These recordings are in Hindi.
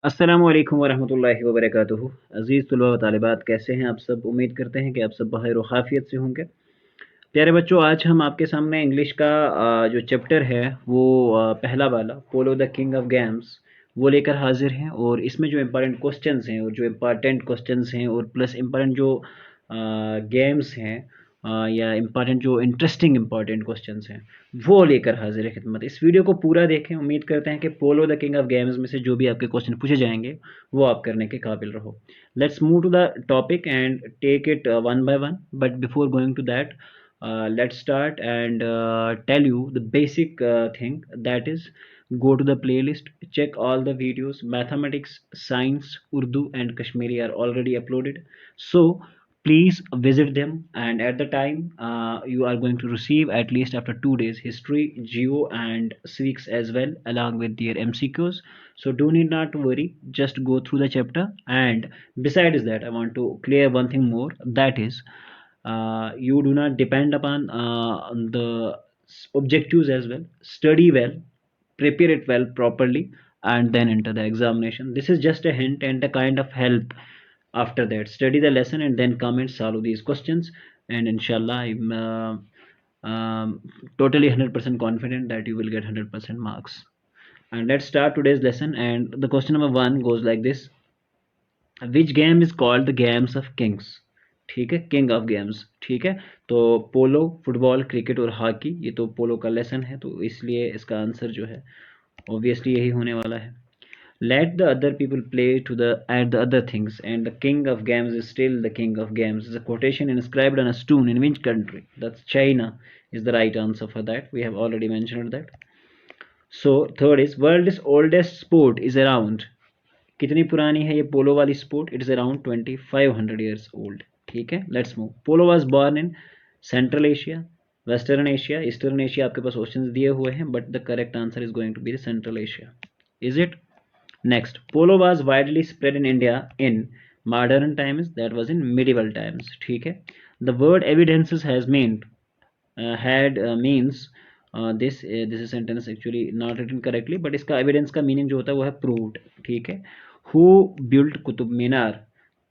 अस्सलामु अलैकुम वरहमतुल्लाहि वबरकातुहू। अज़ीज़ तलबा व तालिबात, कैसे हैं आप सब? उम्मीद करते हैं कि आप सब बख़ैर व आफ़ियत से होंगे। प्यारे बच्चों, आज हम आपके सामने इंग्लिश का जो चैप्टर है वो पहला वाला पोलो द किंग ऑफ गेम्स वो लेकर हाजिर हैं। और इसमें जो इम्पोर्टेंट क्वेश्चंस हैं और जो इम्पोर्टेंट क्वेश्चंस हैं और प्लस इम्पोर्टेंट जो गेम्स हैं या इम्पोर्टेंट जो इंटरेस्टिंग इम्पोर्टेंट क्वेश्चंस हैं वो लेकर हाजिर है खिदमत। इस वीडियो को पूरा देखें। उम्मीद करते हैं कि पोलो द किंग ऑफ गेम्स में से जो भी आपके क्वेश्चन पूछे जाएंगे वो आप करने के काबिल रहो। Let's move to the topic and take it one by one, but before going to that let's start and tell you the basic thing, that is, go to the playlist, check all the videos. Mathematics, science, Urdu and Kashmiri are already uploaded, so please visit them. And at the time you are going to receive at least after 2 days history, geo and civics as well, along with their MCQs. So do need not to worry, just go through the chapter. And besides that, I want to clear one thing more, that is, you do not depend upon the objectives as well. Study well, prepare it well properly, and then enter the examination. This is just a hint and a kind of help. After that, study the lesson and then come and solve these questions. And inshallah, I'm totally 100% confident that you will get 100% marks. And let's start today's lesson. And the question number one goes like this: which game is called the games of Kings? ठीक है, किंग ऑफ गेम्स। ठीक है, तो पोलो, फुटबॉल, क्रिकेट और हॉकी, ये तो पोलो का लेसन है, तो इसलिए इसका आंसर जो है ऑब्वियसली यही होने वाला है। Let the other people play to the at the other things and the king of games is still the king of games is a quotation inscribed on a stone in which country? That's China is the right answer for that. We have already mentioned that. So third is, world's oldest sport is around, कितनी पुरानी है ये पोलो वाली sport? It is around 2500 years old. ठीक है, let's move. Polo was born in central Asia, western Asia, eastern Asia. आपके पास ऑप्शंस दिए हुए हैं, but the correct answer is going to be the central Asia. Is it? Next, polo was widely spread in India in modern times, that was in medieval times. ठीक है, the word evidences has mean had means this is sentence actually not written correctly, but इसका एविडेंस का मीनिंग जो होता है वो है प्रूव्ड। ठीक है, who built Qutub Minar?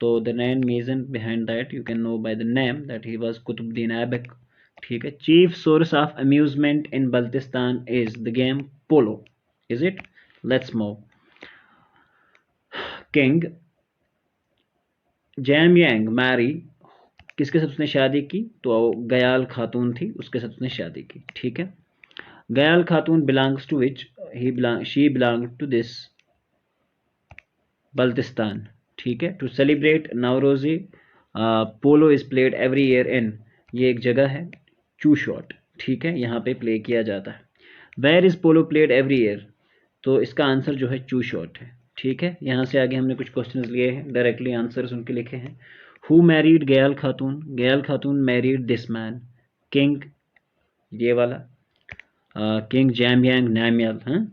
तो the main reason behind that you can know by the name that he was Qutbuddin Aibak. ठीक है, chief source of amusement in Baltistan is the game polo. Is it? Let's move. King Jamyang marry, किसके साथ उसने शादी की? तो गयाल खातून थी, उसके साथ उसने शादी की। ठीक है, गयाल खातून belongs to which? She belonged to this Baltistan. ठीक है, टू सेलिब्रेट नवरोजी polo is played every year in, ये एक जगह है चू शॉट। ठीक है, यहाँ पे प्ले किया जाता है। Where is polo played every year? तो इसका आंसर जो है चू शॉट है। ठीक है, यहाँ से आगे हमने कुछ क्वेश्चंस लिए हैं, डायरेक्टली आंसर्स उनके लिखे हैं। Who married गयाल Khatoon? गयाल Khatoon married this man, king, ये वाला किंग जैमयांग नामयाल। हाँ,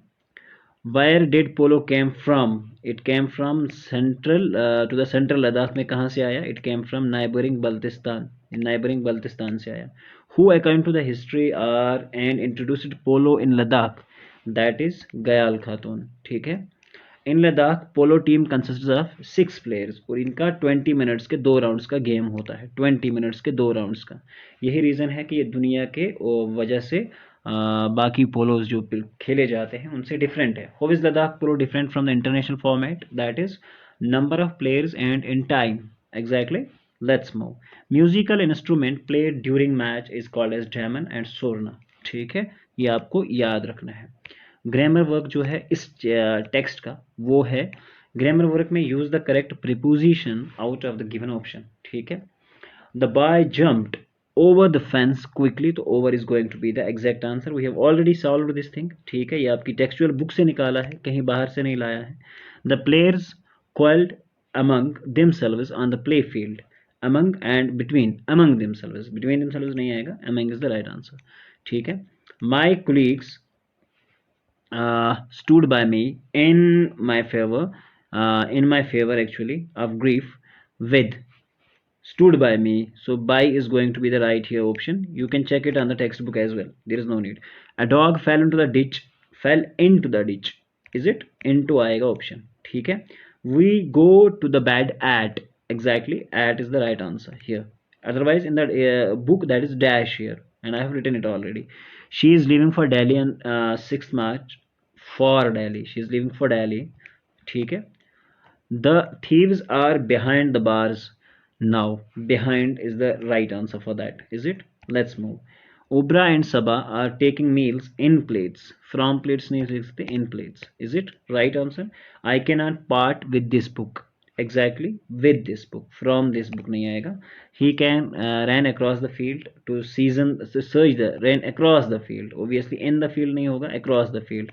Where did polo came from? It came from central to the central Ladakh में। कहाँ से आया? It came from neighboring Baltistan, neighboring Baltistan से आया। Who according to the history are and introduced polo in Ladakh? That is गयाल Khatun. ठीक है, in Ladakh polo team consist of 6 players और इनका 20 मिनट्स के 2 राउंड्स का गेम होता है। 20 मिनट्स के 2 राउंड्स का, यही रीज़न है कि ये दुनिया के वजह से बाकी पोलोज जो खेले जाते हैं उनसे डिफरेंट है। How is Ladakh polo different from the international format? That is number of players and in time. Exactly, let's move. Musical instrument played during match is called as daman and surna. ठीक है, ये आपको याद रखना है। ग्रामर वर्क जो है इस टेक्स्ट का वो है, ग्रामर वर्क में use the correct preposition out of the given option. ठीक है, the boy jumped over the fence quickly, तो over is going to be the exact answer. We have already solved this thing. ठीक है, ये आपकी टेक्सचुअल बुक से निकाला है, कहीं बाहर से नहीं लाया है। The players quarreled among themselves on the play field. Among and between, among themselves, between themselves नहीं आएगा, among is the right answer. ठीक है, my colleagues stood by me in my favor actually of grief with stood by me. So by is going to be the right here option. You can check it on the textbook as well, there is no need. A dog fell into the ditch, fell into the ditch, is it? into आएगा option. ठीक है. We go to the bed at, exactly, at is the right answer here. Otherwise in the book that is dash here, and I have written it already. She is leaving for Delhi on 6th March. For Delhi, she is leaving for Delhi. ठीक है. The thieves are behind the bars now. Behind is the right answer for that, is it? Let's move. Obra and Saba are taking meals in plates. From plates नहीं लिख सकते, in plates. Is it right answer? I cannot part with this book. Exactly, with this book. From this book नहीं आएगा. He can ran across the field to search the, ran across the field. Obviously in the field नहीं होगा, across the field,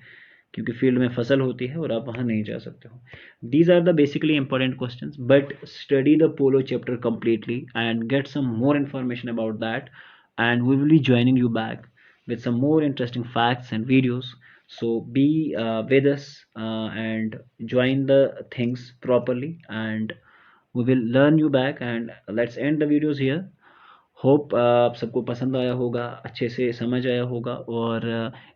क्योंकि फील्ड में फसल होती है और आप वहाँ नहीं जा सकते हो. These are the basically important questions, but study the polo chapter completely and get some more information about that, and we will be joining you back with some more interesting facts and videos. So be with us and join the things properly, and we will learn you back. And let's end the videos here. Hope आप सबको पसंद आया होगा, अच्छे से समझ आया होगा. और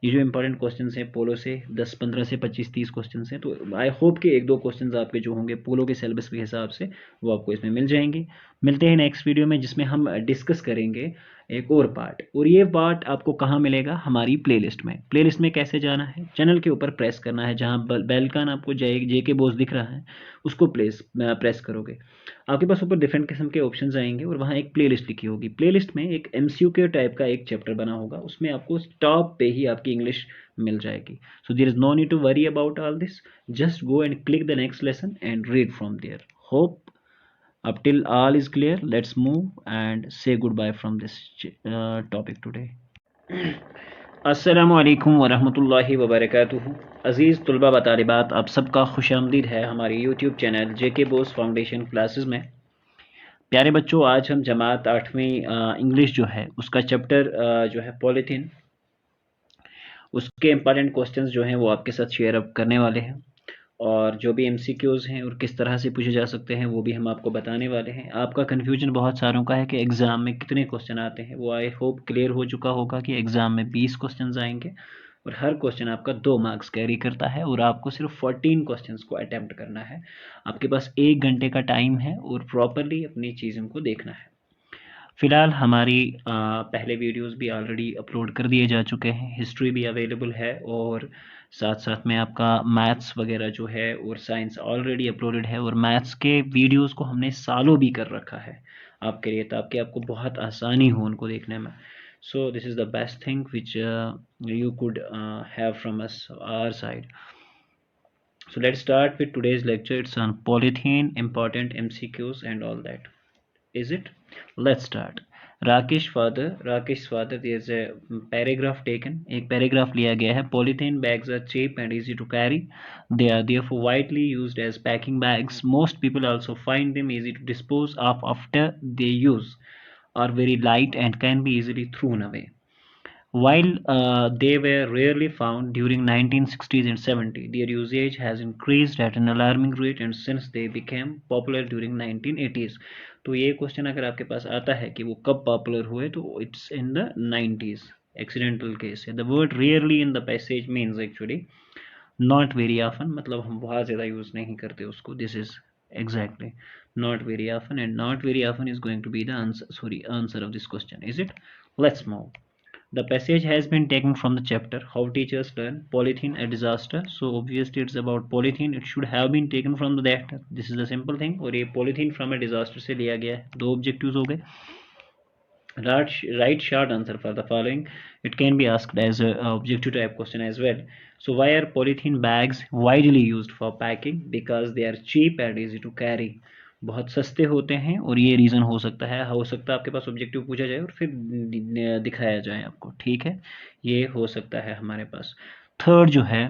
ये जो इंपॉर्टेंट क्वेश्चंस हैं पोलो से 10, 15 से 25, 30 क्वेश्चंस हैं, तो आई होप कि एक दो क्वेश्चंस आपके जो होंगे पोलो के सिलेबस के हिसाब से वो आपको इसमें मिल जाएंगे. मिलते हैं नेक्स्ट वीडियो में, जिसमें हम डिस्कस करेंगे एक और पार्ट. और ये पार्ट आपको कहाँ मिलेगा? हमारी प्लेलिस्ट में. प्लेलिस्ट में कैसे जाना है? चैनल के ऊपर प्रेस करना है, जहाँ बेल का आपको जेके बोस दिख रहा है उसको प्रेस करोगे. आपके पास ऊपर डिफरेंट किस्म के ऑप्शंस आएंगे और वहाँ एक प्लेलिस्ट लिखी होगी. प्लेलिस्ट में एक MCQ टाइप का एक चैप्टर बना होगा, उसमें आपको टॉप पे ही आपकी इंग्लिश मिल जाएगी. So there is no need to worry about all this. Just go and click the next lesson and read from there. Hope up till all is clear. Let's move and say goodbye from this topic today. अस्सलामु अलैकुम वरहमतुल्लाहि वबरकातुहू. अज़ीज़ तुलबा व तालिबात, आप सबका खुशामदीद है हमारे YouTube channel Jkbose foundation classes में. प्यारे बच्चों, आज हम जमात 8वीं इंग्लिश जो है उसका चैप्टर जो है पॉलीथीन, उसके इम्पॉर्टेंट क्वेश्चंस जो हैं वो आपके साथ शेयर अप करने वाले हैं. और जो भी MCQs हैं और किस तरह से पूछे जा सकते हैं वो भी हम आपको बताने वाले हैं. आपका कन्फ्यूजन बहुत सारों का है कि एग्ज़ाम में कितने क्वेश्चन आते हैं, वो आई होप क्लियर हो चुका होगा कि एग्ज़ाम में 20 क्वेश्चन आएंगे और हर क्वेश्चन आपका 2 मार्क्स कैरी करता है और आपको सिर्फ 14 क्वेश्चन को अटैम्प्ट करना है. आपके पास 1 घंटे का टाइम है और प्रॉपरली अपनी चीज़ों को देखना है. फ़िलहाल हमारी पहले वीडियोस भी ऑलरेडी अपलोड कर दिए जा चुके हैं. हिस्ट्री भी अवेलेबल है और साथ साथ में आपका मैथ्स वगैरह जो है और साइंस ऑलरेडी अपलोडेड है. और मैथ्स के वीडियोस को हमने सालों भी कर रखा है आपके लिए, ताकि आपको बहुत आसानी हो उनको देखने में. So this is the best thing which you could have from us our side. So let's start with today's lecture. It's on polythene, important MCQs and all that. Is it? Let's start. Rakesh's father, there's a paragraph taken. एक paragraph लिया गया है. Polythene bags are cheap and easy to carry. They are therefore widely used as packing bags. Most people also find them easy to dispose of after they use, are very light and can be easily thrown away. While they were rarely found during 1960s and 70s, their usage has increased at an alarming rate and since they became popular during 1980s. तो ये क्वेश्चन अगर आपके पास आता है कि वो कब पॉपुलर हुए, तो it's in the 90s. Accidental case है. The word rarely in the passage means actually not very often, मतलब हम बहुत ज़्यादा यूज़ नहीं करते उसको. This is exactly not very often, and not very often is going to be the answer of this question. Is it? Let's move. The passage has been taken from the chapter How Teachers Learn Polythene a Disaster. So obviously it's about polythene. It should have been taken from that. This is the simple thing. और ये polythene from a disaster से लिया गया है. 2 objectives हो गए. Write short answer for the following. It can be asked as a objective type question as well. So why are polythene bags widely used for packing? Because they are cheap and easy to carry. बहुत सस्ते होते हैं और ये रीज़न हो सकता है आपके पास ऑब्जेक्टिव पूछा जाए और फिर दिखाया जाए आपको. ठीक है, ये हो सकता है हमारे पास. थर्ड जो है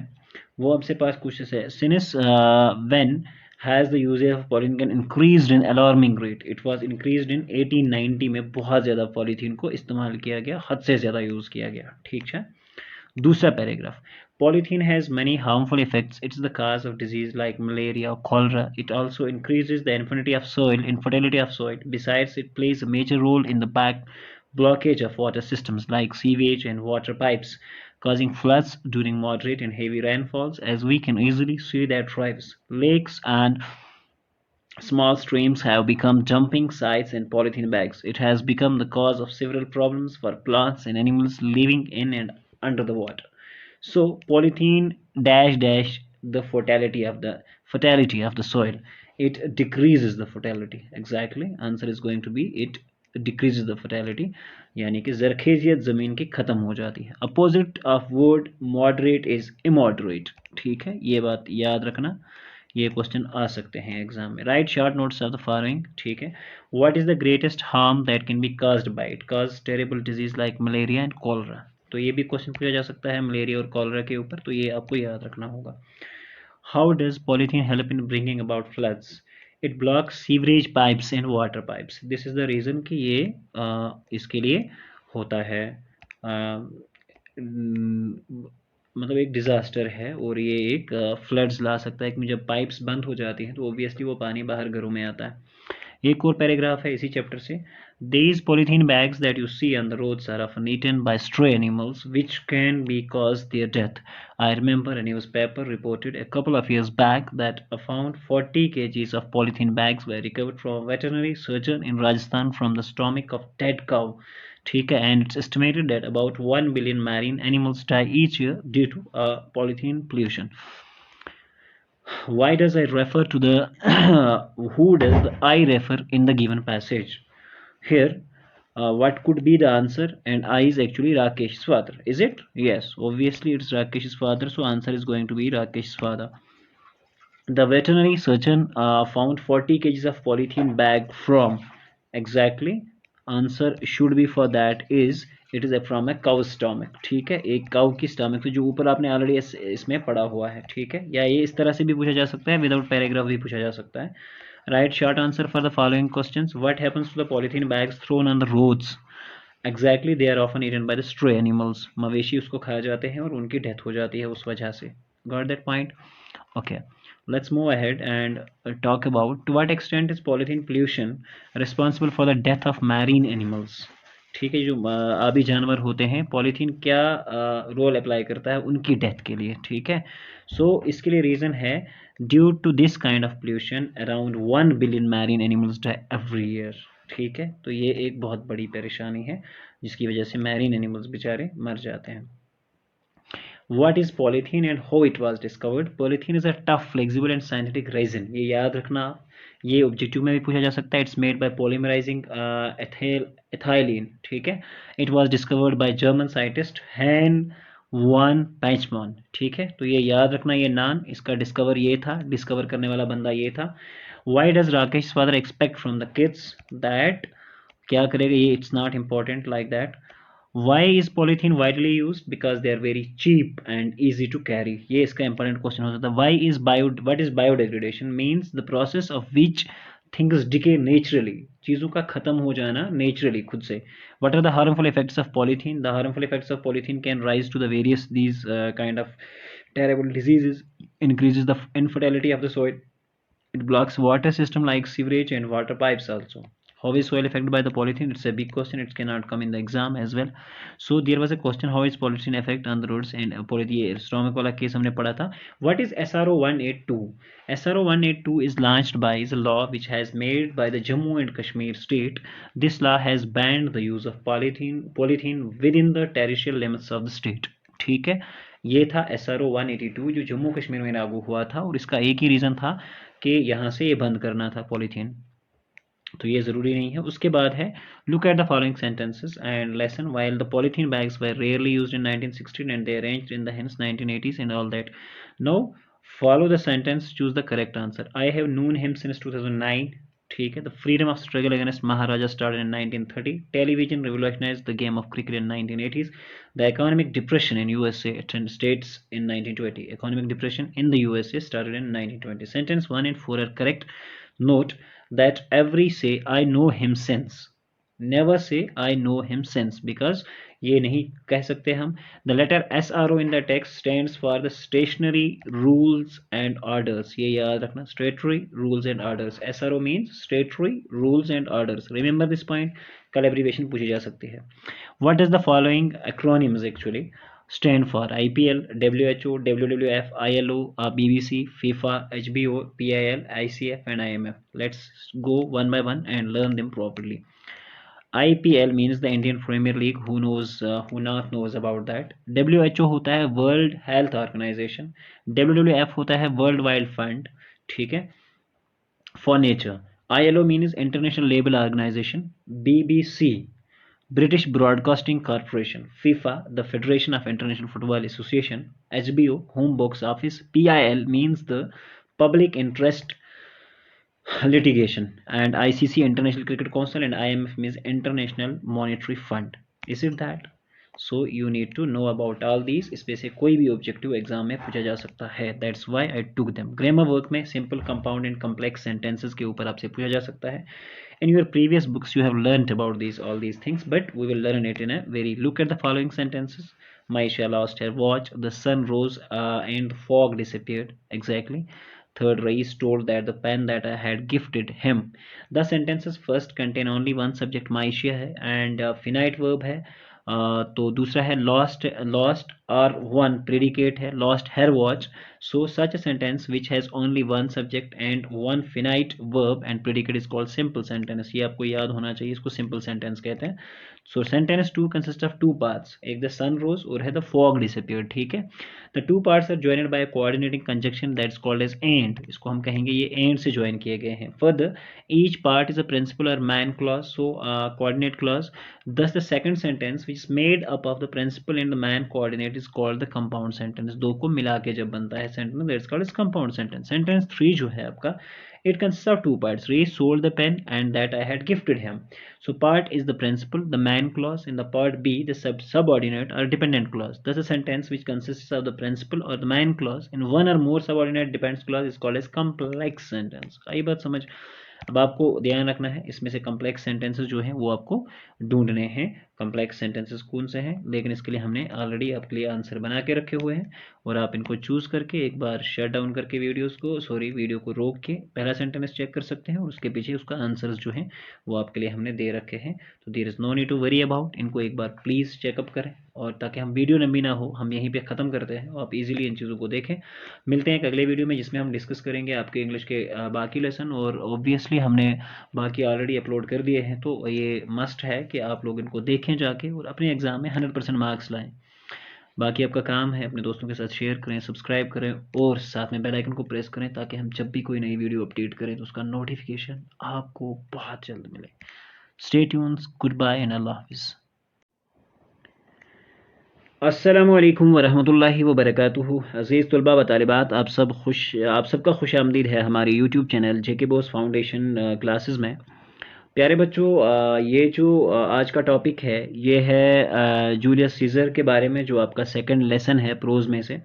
वो आपसे पास क्वेश्चन है. Since when has the usages of polythene increased in alarming rate? It was increased in 1890 में. बहुत ज़्यादा पॉलीथीन को इस्तेमाल किया गया, हद से ज़्यादा यूज़ किया गया. ठीक है. दूसरा paragraph. Polythene has many harmful effects. It's the cause of disease like malaria or cholera. It also increases the infertility of soil. Besides, it plays a major role in the blockage of water systems like sewage and water pipes. causing floods during moderate and heavy rainfalls, as we can easily see that rivers, lakes, and small streams have become dumping sites in polythene bags. It has become the cause of several problems for plants and animals living in and under the water. So polythene dash dash the fertility of the soil. It decreases the fertility. Exactly. Answer is going to be it decreases the fertility. यानी कि जरखेजियत ज़मीन की ख़त्म हो जाती है. Opposite of word moderate is immoderate. ठीक है, ये बात याद रखना. ये क्वेश्चन आ सकते हैं एग्जाम में. Right short notes of the following. ठीक है. What is the greatest harm that can be caused by it? Cause terrible disease like malaria and cholera. तो ये भी क्वेश्चन पूछा जा सकता है मलेरिया और कॉलरा के ऊपर, तो ये आपको याद रखना होगा. How does polythene help in bringing about floods? It blocks sewerage pipes and water pipes. This is the reason कि ये इसके लिए होता है. मतलब एक डिज़ास्टर है और ये एक फ्लड्स ला सकता है कि जब पाइप्स बंद हो जाती हैं तो ऑब्वियसली वो पानी बाहर घरों में आता है. एक और पैराग्राफ है इसी चैप्टर से. These polythene bags that you see on the roads are often eaten by stray animals, which can be cause their death. I remember a newspaper reported a couple of years back that found 40 kgs of polythene bags were recovered from a veterinary surgeon in Rajasthan from the stomach of dead cow. ठीक है, and it's estimated that about 1 billion marine animals die each year due to polythene pollution. Why does I refer to the who does the I refer in the given passage? Here, what could be the answer? And I is actually Rakesh's father. Is it? Yes, obviously it's Rakesh's father. So answer is going to be Rakesh's father. The veterinary surgeon found 40 kgs of polythene bag from. Exactly. Answer should be for that is it is from a cow stomach. ठीक है, एक काउ की स्टमक से, जो ऊपर आपने ऑलरेडी इसमें पढ़ा हुआ है. ठीक है, या ये इस तरह से भी पूछा जा सकता है, विदाउट पैराग्राफ भी पूछा जा सकता है. Right short answer for the following questions. What happens to the polythene bags thrown on the roads? Exactly, they are often eaten by the stray animals. मवेशी उसको खा जाते हैं और उनकी डेथ हो जाती है उस वजह से. Got that point? Okay. Let's move ahead and talk about to what extent is polythene pollution responsible for the death of marine animals. ठीक है, जो आबी जानवर होते हैं, पॉलीथीन क्या रोल अप्लाई करता है उनकी डेथ के लिए. ठीक है, सो इसके लिए रीज़न है due to this kind of pollution around 1 billion marine animals die every year. ठीक है, तो ये एक बहुत बड़ी परेशानी है जिसकी वजह से मैरीन एनिमल्स बेचारे मर जाते हैं. What is polythene and how it was discovered? Polythene is a tough, flexible and synthetic resin. ये याद रखना, ये ऑब्जेक्टिव में भी पूछा जा सकता है. It's made by polymerising ethylene. ठीक है, it was discovered by German scientist Hans von Pechmann. ठीक है, तो ये याद रखना, ये नाम इसका डिस्कवर करने वाला बंदा ये था. Why does Rakesh father expect from the kids that क्या करेगा ये? It's not important like that. Why is polythene widely used? Because they are very cheap and easy to carry. ये इसका important question हो सकता है. What is biodegradation? Means the process of which things decay naturally. चीज़ों का ख़त्म हो जाना naturally खुद से. What are the harmful effects of polythene? The harmful effects of polythene can rise to the various these kind of terrible diseases. Increases the infertility of the soil. It blocks water system like sewerage and water pipes also. How is soil affected by the polythene? It's a big question. It cannot come in the exam as well. So there was a question, how is polythene effect on the roads and polythene stomach वाला केस हमने पढ़ा था. What is SRO 182? SRO 182 is launched by is a law which has made by the Jammu and Kashmir State. This law has banned the use of polythene within the territorial limits of the state. ठीक है, ये था SRO 182 जो जम्मू कश्मीर में लागू हुआ था, और इसका एक ही रीज़न था कि यहाँ से ये बंद करना था पॉलीथीन. तो ये ज़रूरी नहीं है. उसके बाद है look at the following sentences and lesson. While the polythene bags were rarely used in 1916 and they arranged in the hence 1980s and all that. Now follow the sentence, choose the correct answer. I have known him since 2009. ठीक है, the freedom of struggle against Maharaja started in 1930. Television revolutionized the game of cricket in 1980s. The economic depression in USA states in 1920. Economic depression in the USA started in 1920. Sentence 1 and 4 are correct. Note that every say I know him since. Never say I know him since because ये नहीं कह सकते हम. The letter SRO in the text stands for the stationary rules and orders. ये याद रखना, statutory rules and orders. SRO means statutory rules and orders. Remember this point. कल abbreviation पूछी जा सकती है. What does the following acronyms actually? stand for IPL, WHO, WWF, ILO, BBC, FIFA, HBO, PIL, ICF, and IMF. Let's go one by one and learn them properly. IPL means the Indian Premier League. Who not knows about that? WHO होता है World Health Organization. WWF होता है World Wild Fund. ठीक है, for nature. ILO means International Labour Organization. BBC, British Broadcasting Corporation. FIFA, the Federation of International Football Association. HBO, Home Box Office. PIL means the Public Interest Litigation. And ICC, International Cricket Council, and IMF means International Monetary Fund. Is it that? So you need to know about all these. इसमें से कोई भी ऑब्जेक्टिव एग्जाम में पूछा जा सकता है. That's why I took them. Grammar work में simple, compound and complex sentences के ऊपर आपसे पूछा जा सकता है. In your previous books you have learnt about all these things, but we will learn it in a very. Look at the following sentences. Maisha lost her watch. The sun rose and the fog disappeared. Exactly. Third, Rais told that the pen that I had gifted him. The sentences first contain only one subject, Maisha है, and finite verb है. तो दूसरा है lost और one predicate है, lost her watch. So such a sentence which has only one subject and one finite verb and predicate is called simple sentence. ये आपको याद होना चाहिए, इसको simple sentence कहते हैं. So sentence 2 consists of two parts. एक the sun rose और है the fog disappeared. ठीक है, the two parts are joined by a coordinating conjunction that's called as and. इसको हम कहेंगे ये and से join किए गए हैं. Further, each part is a principal or man clause, so coordinate clause. Thus the second sentence which is made up of the principal and the man coordinate is called the compound sentence. दो को मिला के जब बनता है sentence, that's called as compound sentence. Sentence 3 जो है आपका, it consists of two parts. Ray sold the pen and that I had gifted him. So part is the principal, the man clause, and the part B, the subordinate or dependent clause. Thus a sentence which consists of the principal or the man clause and one or more subordinate dependent clause is called as complex sentence. आई बात समझ? अब आपको ध्यान रखना है, इसमें से कम्प्लेक्स सेंटेंसेस जो हैं वो आपको ढूंढने हैं. कम्प्लेक्स सेंटेंसेस कौन से हैं, लेकिन इसके लिए हमने ऑलरेडी आपके लिए आंसर बना के रखे हुए हैं और आप इनको चूज़ करके एक बार शट डाउन करके वीडियो को रोक के पहला सेंटेंस चेक कर सकते हैं और उसके पीछे उसका आंसर्स जो हैं वो आपके लिए हमने दे रखे हैं. तो there is no need to worry about. इनको एक बार प्लीज़ चेकअप करें और ताकि हम वीडियो लंबी ना हो, हम यहीं पे ख़त्म करते हैं और आप इजीली इन चीज़ों को देखें. मिलते हैं एक अगले वीडियो में जिसमें हम डिस्कस करेंगे आपके इंग्लिश के बाकी लेसन. और ऑब्वियसली हमने बाकी ऑलरेडी अपलोड कर दिए हैं, तो ये मस्ट है कि आप लोग इनको देखें जाके और अपने एग्ज़ाम में 100% मार्क्स लाएं. बाकी आपका काम है अपने दोस्तों के साथ शेयर करें, सब्सक्राइब करें और साथ में बेल आइकन को प्रेस करें ताकि हम जब भी कोई नई वीडियो अपडेट करें तो उसका नोटिफिकेशन आपको बहुत जल्द मिले. Stay tunes, goodbye and अल्लाह हाफिज़. अस्सलामुअलैकुम वरहमतुल्लाहि वबरकातुहू. अज़ीज़ तलबा व तालिबात, आप सबका खुश आमदीद है हमारे यूट्यूब चैनल जेकेबोस फाउंडेशन क्लासेस में. प्यारे बच्चों, ये जो आज का टॉपिक है ये है जूलियस सीज़र के बारे में, जो आपका सेकंड लेसन है प्रोज में से.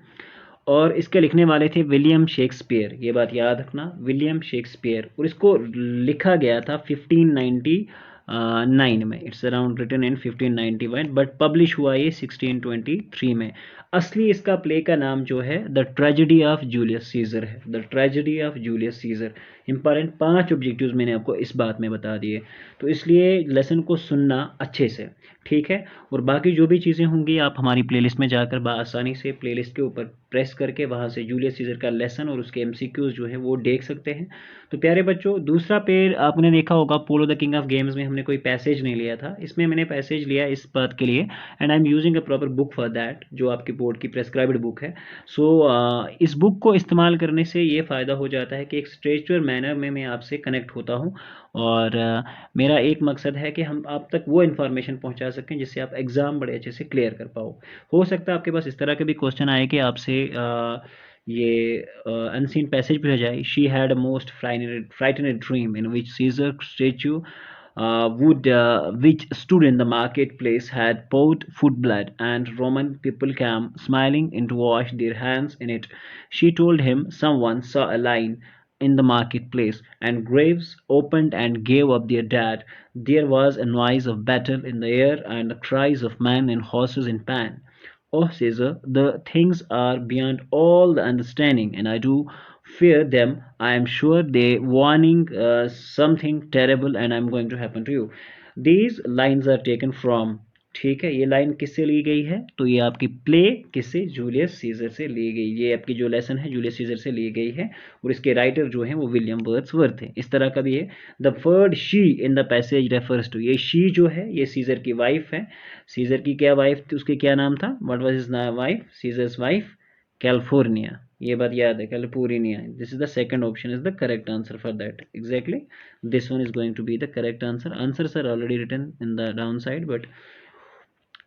और इसके लिखने वाले थे विलियम शेक्सपियर. ये बात याद रखना, विलियम शेक्सपियर. और इसको लिखा गया था 1599 में. It's around written in 1591 but publish हुआ ये 1623 में. असली इसका प्ले का नाम जो है the tragedy of Julius Caesar है. The tragedy of Julius Caesar. Important 5 objectives मैंने आपको इस बात में बता दिए, तो इसलिए लेसन को सुनना अच्छे से, ठीक है. और बाकी जो भी चीज़ें होंगी आप हमारी प्लेलिस्ट में जाकर आसानी से प्लेलिस्ट के ऊपर प्रेस करके वहाँ से जूलियस सीज़र का लेसन और उसके MCQs जो है वो देख सकते हैं. तो प्यारे बच्चों, दूसरा पेड़ आपने देखा होगा पोलो द किंग ऑफ गेम्स में हमने कोई पैसेज नहीं लिया था. इसमें मैंने पैसेज लिया इस बात के लिए, and I am using a proper book for that, जो आपकी बोर्ड की प्रेस्क्राइब्ड बुक है. सो इस बुक को इस्तेमाल करने से ये फ़ायदा हो जाता है कि एक स्ट्रेचर मैनर में मैं आपसे कनेक्ट होता हूँ और मेरा एक मकसद है कि हम आप तक वो इन्फॉर्मेशन पहुँचा सकें जिससे आप एग्ज़ाम बड़े अच्छे से क्लियर कर पाओ. हो सकता है आपके पास इस तरह के भी क्वेश्चन आए कि आपसे ये अनसीन पैसेज पूछा जाए. She had a most frightening dream in which Caesar statue which stood in the marketplace had poured food blood, and Roman people came smiling in to wash their hands in it. She told him someone saw a lion in the marketplace, and graves opened and gave up their dead. There was a noise of battle in the air, and the cries of men and horses in pain. Oh, Caesar, the things are beyond all the understanding, and I do fear them. I am sure they warning something terrible and I'm going to happen to you. These lines are taken from ठीक है। ये लाइन किससे ली गई है? तो ये आपकी प्ले किससे? जूलियस सीजर से ली गई। ये आपकी जो लेसन है जूलियस सीजर से ली गई है और इसके राइटर जो हैं वो विलियम वर्ड्सवर्थ थे। इस तरह का भी है। The word she in the passage refers to, ये शी जो है ये सीजर की वाइफ है। सीजर की क्या वाइफ थी? उसके क्या नाम था? What was his wife? Caesar's wife California. ये बात याद है, California. This is the second option is the correct answer for that. Exactly this one is going to be the correct answer. Answers are already written in the down side, but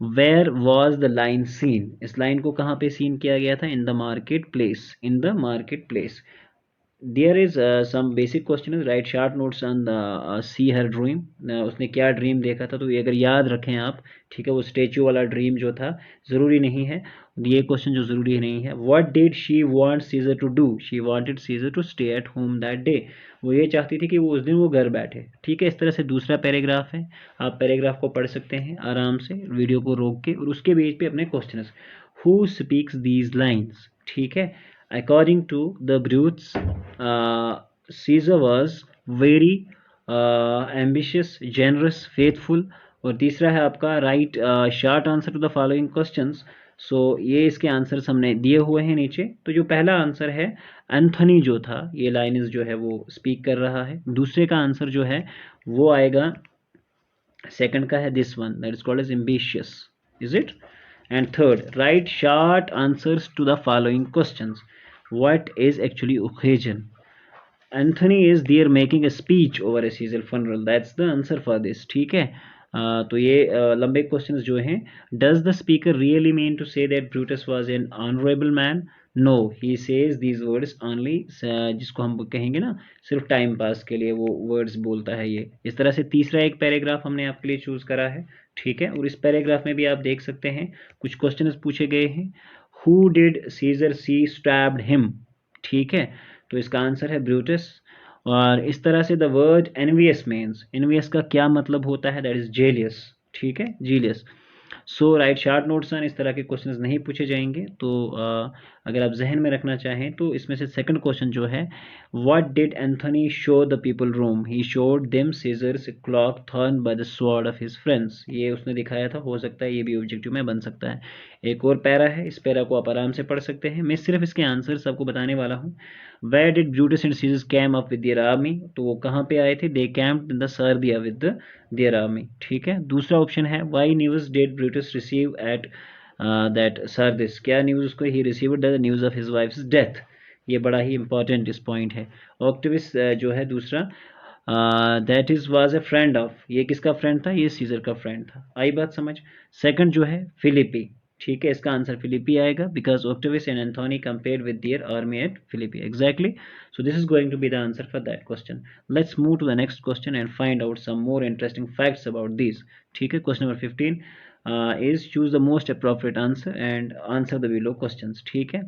where was the line seen? इस लाइन को कहाँ पे सीन किया गया था? In the market place. In the market place. There is some basic question is write short notes on the see her dream. उसने क्या ड्रीम देखा था? तो ये अगर याद रखें आप, ठीक है, वो स्टेचू वाला ड्रीम जो था, ज़रूरी नहीं है ये क्वेश्चन जो ज़रूरी नहीं है। What did she want Caesar to do? She wanted Caesar to stay at home that day. वो ये चाहती थी कि वो उस दिन वो घर बैठे। ठीक है, इस तरह से दूसरा पैराग्राफ है। आप पैराग्राफ को पढ़ सकते हैं आराम से वीडियो को रोक के, और उसके बीच पे अपने question. Who speaks these lines? ठीक है, according to the Brutes, Caesar was very ambitious, generous, faithful। और तीसरा है आपका write short answer to the following questions. So ये इसके आंसर्स हमने दिए हुए हैं नीचे। तो जो पहला आंसर है एंथनी जो था, ये लाइन्स जो है वो स्पीक कर रहा है। दूसरे का आंसर जो है वो आएगा, सेकंड का है this one, that is called as ambitious, is it? And third, write short answers to the following questions. What is actually occasion? Anthony is there making a speech over a Caesar funeral. That's the answer for this. ठीक है। तो ये लंबे क्वेश्चंस जो हैं, does the speaker really mean to say that Brutus was an honorable man? No, he says these words only, जिसको हम कहेंगे ना सिर्फ टाइम पास के लिए वो वर्ड्स बोलता है ये। इस तरह से तीसरा एक पैराग्राफ हमने आपके लिए चूज करा है। ठीक है, और इस पैराग्राफ में भी आप देख सकते हैं कुछ क्वेश्चंस पूछे गए हैं। Who did Caesar see stabbed him? ठीक है, तो इसका आंसर है ब्रूटस। और इस तरह से the word envious means, envious का क्या मतलब होता है? That is jealous. ठीक है, zealous. So right short notes on, इस तरह के क्वेश्चंस नहीं पूछे जाएंगे। तो अगर आप जहन में रखना चाहें तो इसमें से सेकंड क्वेश्चन जो है, what did Antony show the people Rome? He showed them Caesar's cloak torn by the sword of his friends. ये उसने दिखाया था। हो सकता है ये भी ऑब्जेक्टिव में बन सकता है। एक और पैरा है, इस पैरा को आप आराम से पढ़ सकते हैं। मैं सिर्फ इसके आंसर्स आपको बताने वाला हूँ। Where did Brutus and Caesar's came up with their army? तो वो कहाँ पे आए थे? They camped in the Sardis with their army. ठीक है, दूसरा ऑप्शन है why news did Brutus receive at that Sardis? क्या न्यूज़ उसको he received? The news of his wife's death. ये बड़ा ही इंपॉर्टेंट इस पॉइंट है। ऑक्टेविस जो है दूसरा, that is was a friend of, ये किसका फ्रेंड था? ये सीजर का फ्रेंड था। आई बात समझ? सेकंड जो है फिलिपी। ठीक है, इसका आंसर फिलिपी आएगा because Octavius and Antony compared with their army at Philippi. Exactly, so this is going to be the answer for that question. Let's move to the next question and find out some more interesting facts about this. ठीक है, question number 15 is choose the most appropriate answer and answer the below questions। ठीक है,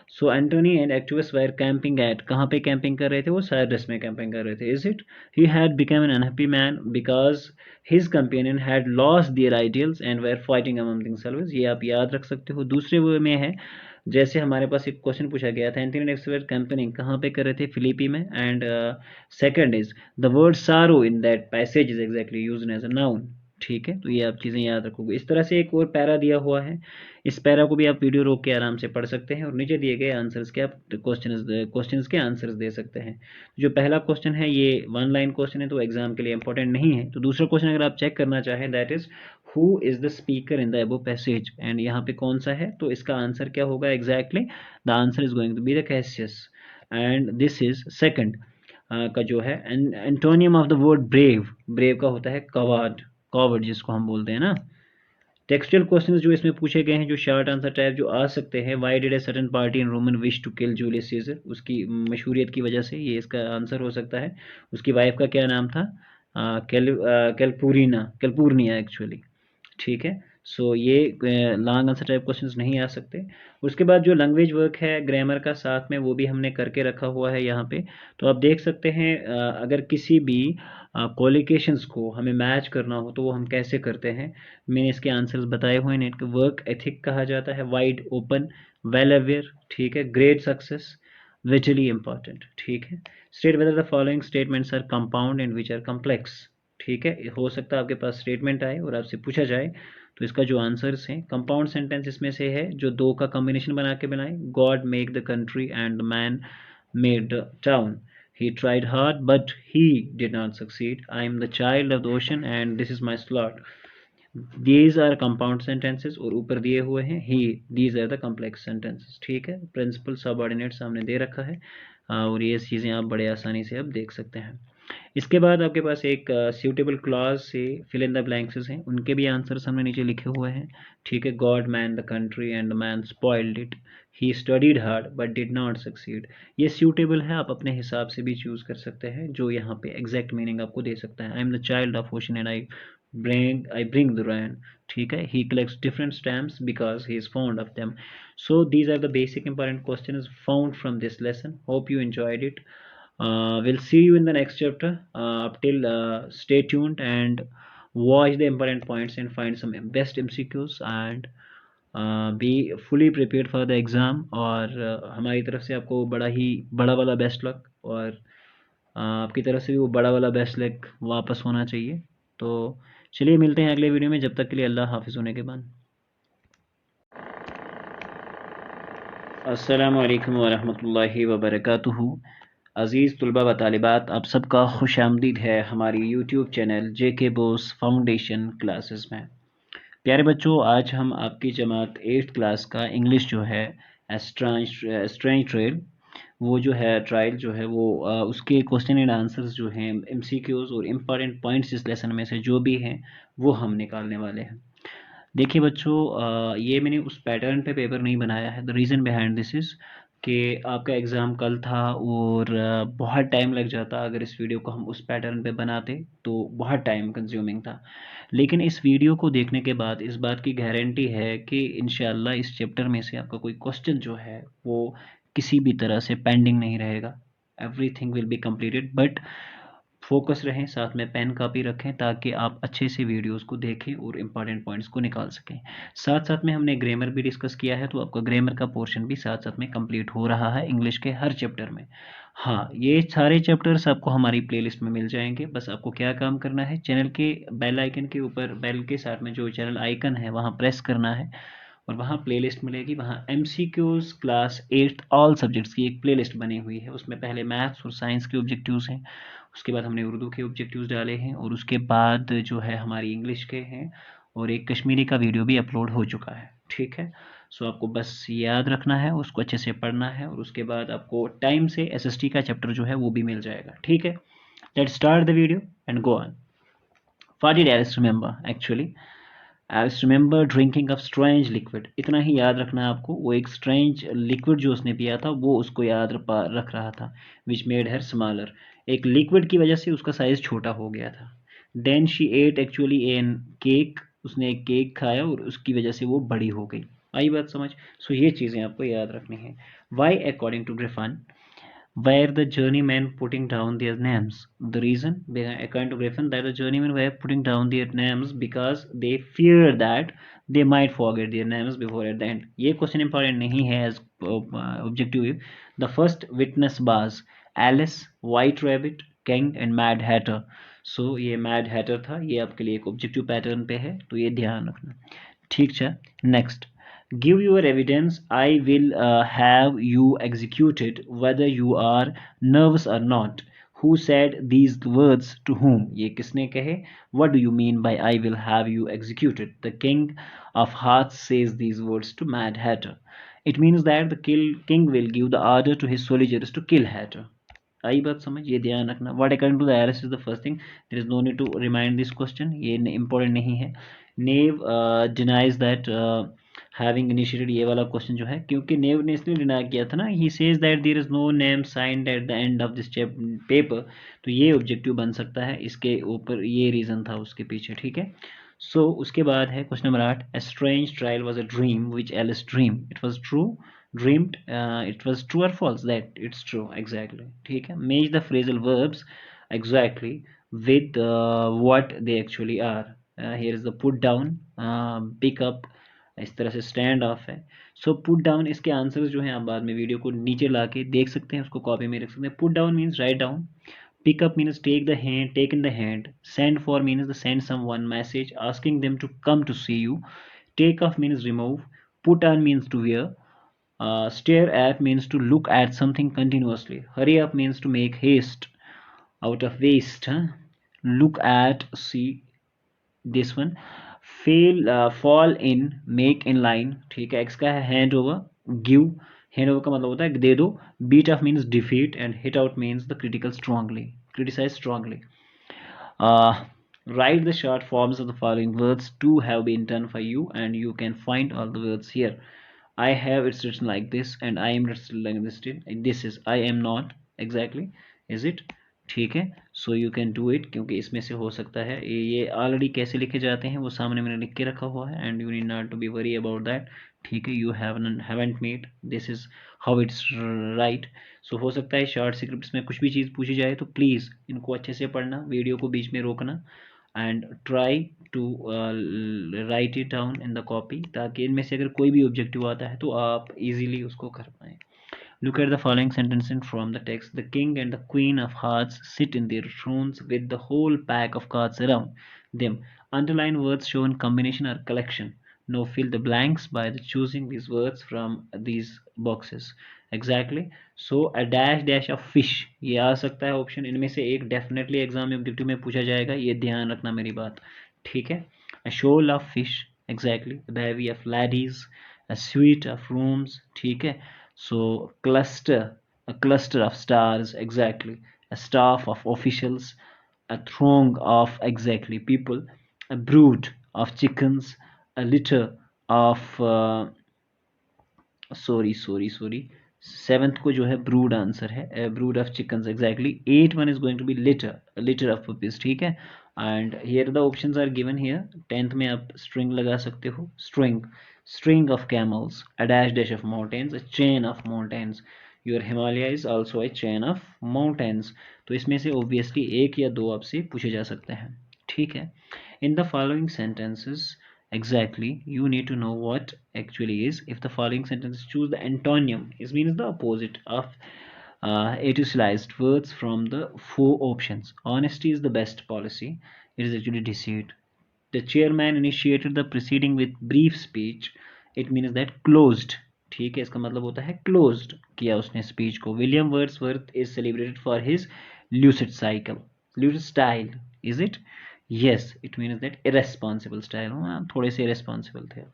so Antony and activist were camping at, कहाँ पे कैंपिंग कर रहे थे? वो साइप्रस में कैंपिंग कर रहे थे। Is it? He had become an unhappy man because his companion had lost their ideals and were fighting among themselves. ये आप याद रख सकते हो। दूसरे वे में है, जैसे हमारे पास एक क्वेश्चन पूछा गया था, एंटोनी एंड एक्टिविस्ट कैंपेनिंग कहाँ पे कर रहे थे? फिलिपी में। And second is the word sorrow in that passage is exactly used as a noun. ठीक है, तो ये आप चीज़ें याद रखोगे। इस तरह से एक और पैरा दिया हुआ है, इस पैरा को भी आप वीडियो रोक के आराम से पढ़ सकते हैं और नीचे दिए गए आंसर्स के आप क्वेश्चंस के आंसर्स दे सकते हैं। जो पहला क्वेश्चन है ये वन लाइन क्वेश्चन है, तो एग्जाम के लिए इंपॉर्टेंट नहीं है। तो दूसरा क्वेश्चन अगर आप चेक करना चाहें, that is who is the speaker in the above passage? And यहाँ पे कौन सा है? तो इसका आंसर क्या होगा? Exactly the answer is going to be the Cassius and this is second का जो है antonym of the word brave. Brave का होता है कवार्ड, कॉवर्ड जिसको हम बोलते हैं ना। टेक्सचुअल क्वेश्चंस जो इसमें पूछे गए हैं, जो शॉर्ट आंसर टाइप जो आ सकते हैं, why did a certain party in Roman wish to kill Julius Caesar? उसकी मशहूरियत की वजह से ये इसका आंसर हो सकता है। उसकी वाइफ का क्या नाम था? कैलपूर्निया एक्चुअली। ठीक है, सो ये लॉन्ग आंसर टाइप क्वेश्चंस नहीं आ सकते। उसके बाद जो लैंग्वेज वर्क है ग्रामर का साथ में, वो भी हमने करके रखा हुआ है यहाँ पे। तो आप देख सकते हैं अगर किसी भी कोलिकेशंस को हमें मैच करना हो तो वो हम कैसे करते हैं, मैंने इसके आंसर्स बताए हुए हैं। इनके वर्क एथिक कहा जाता है, वाइड ओपन, वेल अवेयर, ठीक है, ग्रेट सक्सेस, विटली इंपॉर्टेंट। ठीक है, state whether the following statements are compound and which are complex. ठीक है, हो सकता है आपके पास स्टेटमेंट आए और आपसे पूछा जाए तो इसका जो आंसर्स हैं, कंपाउंड सेंटेंस इसमें से है जो दो का कॉम्बिनेशन बना के बनाए, God make the country and man made the town, he tried hard but he did not succeed, I am the child of the ocean and this is my slot. These are compound sentences और ऊपर दिए हुए हैं he, these are the complex sentences। ठीक है, प्रिंसिपल सबऑर्डिनेट सामने दे रखा है और ये चीज़ें आप बड़े आसानी से अब देख सकते हैं। इसके बाद आपके पास एक सूटेबल क्लॉज से फिल इन द ब्लैंक्स हैं, उनके भी आंसर हमने नीचे लिखे हुए हैं। ठीक है, God man the country and man spoiled it, he studied hard but did not succeed. ये सूटेबल है, आप अपने हिसाब से भी चूज़ कर सकते हैं जो यहाँ पे एग्जैक्ट मीनिंग आपको दे सकता है। I am the child of ocean and I bring the rain। ठीक है, he collects different stamps because he is fond of them। So these are the basic important questions found from this lesson। Hope you enjoyed it। We'll see you in the next chapter। Up till stay tuned and watch the important points and find some best MCQs and be fully prepared for the exam। और हमारी तरफ से आपको बड़ा वाला बेस्ट लक, और आपकी तरफ से भी वो बड़ा वाला बेस्ट लक वापस होना चाहिए। तो चलिए मिलते हैं अगले वीडियो में, जब तक के लिए अल्लाह हाफिज़ होने के बाद। अस्सलामु अलैकुम वरहमतुल्लाहि वबरकातुहू। अज़ीज़ तुलबा व तालिबात, आप सबका खुश आमदीद है हमारी YouTube channel Jkbose foundation classes में। प्यारे बच्चों, आज हम आपकी जमात 8th क्लास का इंग्लिश जो है स्ट्रेंज ट्रेल, वो जो है ट्रायल जो है वो उसके क्वेश्चन एंड आंसर्स जो हैं, MCQs और इम्पॉर्टेंट पॉइंट्स इस लेसन में से जो भी हैं वो हम निकालने वाले हैं। देखिए बच्चों, ये मैंने उस पैटर्न पे पेपर नहीं बनाया है। The reason behind this is कि आपका एग्ज़ाम कल था और बहुत टाइम लग जाता अगर इस वीडियो को हम उस पैटर्न पे बनाते, तो बहुत टाइम कंज्यूमिंग था। लेकिन इस वीडियो को देखने के बाद इस बात की गारंटी है कि इंशाल्लाह इस चैप्टर में से आपका कोई क्वेश्चन जो है वो किसी भी तरह से पेंडिंग नहीं रहेगा। Everything will be completed, but focus रहें, साथ में पेन कापी रखें ताकि आप अच्छे से वीडियोस को देखें और इम्पॉर्टेंट पॉइंट्स को निकाल सकें। साथ साथ में हमने ग्रामर भी डिस्कस किया है, तो आपका ग्रामर का पोर्शन भी साथ साथ में कंप्लीट हो रहा है इंग्लिश के हर चैप्टर में। हाँ, ये सारे चैप्टर्स आपको हमारी प्लेलिस्ट में मिल जाएंगे। बस आपको क्या काम करना है, चैनल के बेल आइकन के ऊपर, बेल के साथ में जो चैनल आइकन है वहाँ प्रेस करना है और वहाँ प्लेलिस्ट मिलेगी। वहाँ MCQs class 8th all subjects की एक प्लेलिस्ट बनी हुई है। उसमें पहले मैथ्स और साइंस के ऑब्जेक्टिव्स हैं, उसके बाद हमने उर्दू के ऑब्जेक्टिव्स डाले हैं और उसके बाद जो है हमारी इंग्लिश के हैं, और एक कश्मीरी का वीडियो भी अपलोड हो चुका है। ठीक है, सो आपको बस याद रखना है, उसको अच्छे से पढ़ना है और उसके बाद आपको टाइम से SST का चैप्टर जो है वो भी मिल जाएगा। ठीक है, let's start the video and go on. What did Alice remember? Actually Alice remember drinking of strange liquid. इतना ही याद रखना है आपको, वो एक स्ट्रेंज लिक्विड जो उसने पिया था वो उसको याद रख रहा था, विच मेड हर स्मॉलर। एक लिक्विड की वजह से उसका साइज छोटा हो गया था। Then she ate actually an cake, उसने एक केक खाया और उसकी वजह से वो बड़ी हो गई। आई बात समझ? सो ये चीज़ें आपको याद रखनी है। Why according to Gryphon were the journeymen putting down their names? The reason, according to Griffin, that the journeymen were putting down their names because they feared that they might forget their names before at the end. ये question important नहीं है as objective। The first witness was Alice, White Rabbit, King and Mad Hatter। So ये Mad Hatter था, ये आपके लिए एक objective pattern पे है, तो ये ध्यान रखना। ठीक है, next, give your evidence, I will have you executed whether you are nervous or not। Who said these words to whom? ये किसने कहे? What do you mean by I will have you executed? The king of hearts says these words to Mad Hatter। It means that the king will give the order to his soldiers to kill Hatter। आई बात समझ? ये ध्यान रखना। What according to the Alice is the first thing, there is no need to remind this question, ये इंपॉर्टेंट नहीं है। Knave denies that having initiated, ये वाला क्वेश्चन जो है, क्योंकि नेव ने इसलिए डिनाई किया था ना, he says that there is no name signed at the end of this paper, तो ये ऑब्जेक्टिव बन सकता है, इसके ऊपर ये रीजन था उसके पीछे। ठीक है, सो उसके बाद है question number 8, a strange trial was a dream which Alice dreamed, it was true, dreamed, it was true or false? That it's true, exactly। ठीक है, match the phrasal verbs exactly with what they actually are। here is the put down, pick up, इस तरह से स्टैंड ऑफ है। सो पुट डाउन, इसके आंसर्स जो हैं आप बाद में वीडियो को नीचे ला के देख सकते हैं, उसको कॉपी में रख सकते हैं। Put down means write down, Pick up means take the hand, take in the hand. Send for means the send someone message asking them to come to see you. Take off means remove. Put on means to wear. Stare at means to look at something continuously. Hurry up means to make haste out of waste. Huh? Look at, see this one. Fall in, make in line. ठीक है, x का है hand over. Give, hand over का मतलब होता है दे दो. Beat off means defeat and hit out means the critical strongly, criticize strongly. uh, Write the short forms of the following words to have been done for you, and you can find all the words here. I have, it's written like this, and I am written like this. This is I am not exactly, is it? ठीक है, so you can do it, क्योंकि इसमें से हो सकता है ये ऑलरेडी कैसे लिखे जाते हैं वो सामने मैंने लिख के रखा हुआ है, and you need not to be worry about that. ठीक है, you haven't made, this is how it's right. So हो सकता है शॉर्ट स्क्रिप्ट्स में कुछ भी चीज़ पूछी जाए तो प्लीज़ इनको अच्छे से पढ़ना, वीडियो को बीच में रोकना, and try to write it down in the copy, ताकि इनमें से अगर कोई भी ऑब्जेक्टिव आता है तो आप इजीली उसको कर पाएँ. Look at the following sentences from the text. The king and the queen of hearts sit in their thrones with the whole pack of cards around them. Underline words shown combination or collection. Now fill the blanks by the choosing these words from these boxes. Exactly. So a dash dash of fish, ये आ सकता है ऑप्शन, इनमें से एक डेफिनेटली एग्जाम में ऑब्जेक्टिव में पूछा जाएगा, ये ध्यान रखना मेरी बात. ठीक है. A shoal of fish, exactly. A bevy of ladies, a suite of rooms. ठीक है. So cluster, a cluster of stars, exactly. A staff of officials, a throng of exactly people, a brood of chickens, a litter of sorry, seventh को जो है ब्रूड आंसर है, brood of chickens exactly. 8 1 is going to be litter of puppies. ठीक है, and here the options are given here. 10th में आप स्ट्रिंग लगा सकते हो, string of camels, a dash of mountains, a chain of mountains. Your Himalaya is also a chain of mountains. तो इसमें से obviously एक या दो आपसे पूछे जा सकते हैं. ठीक है. In the following sentences, exactly, you need to know what actually is. If the following sentences choose the antonym, it means the opposite of italicized words from the 4 options. Honesty is the best policy. It is actually deceit. The chairman initiated the proceeding with brief speech. It means that closed. ठीक है, इसका मतलब होता है closed किया उसने स्पीच को. William Wordsworth is celebrated for his lucid style. Is it? Yes, it means that irresponsible style. थोड़े से irresponsible थे.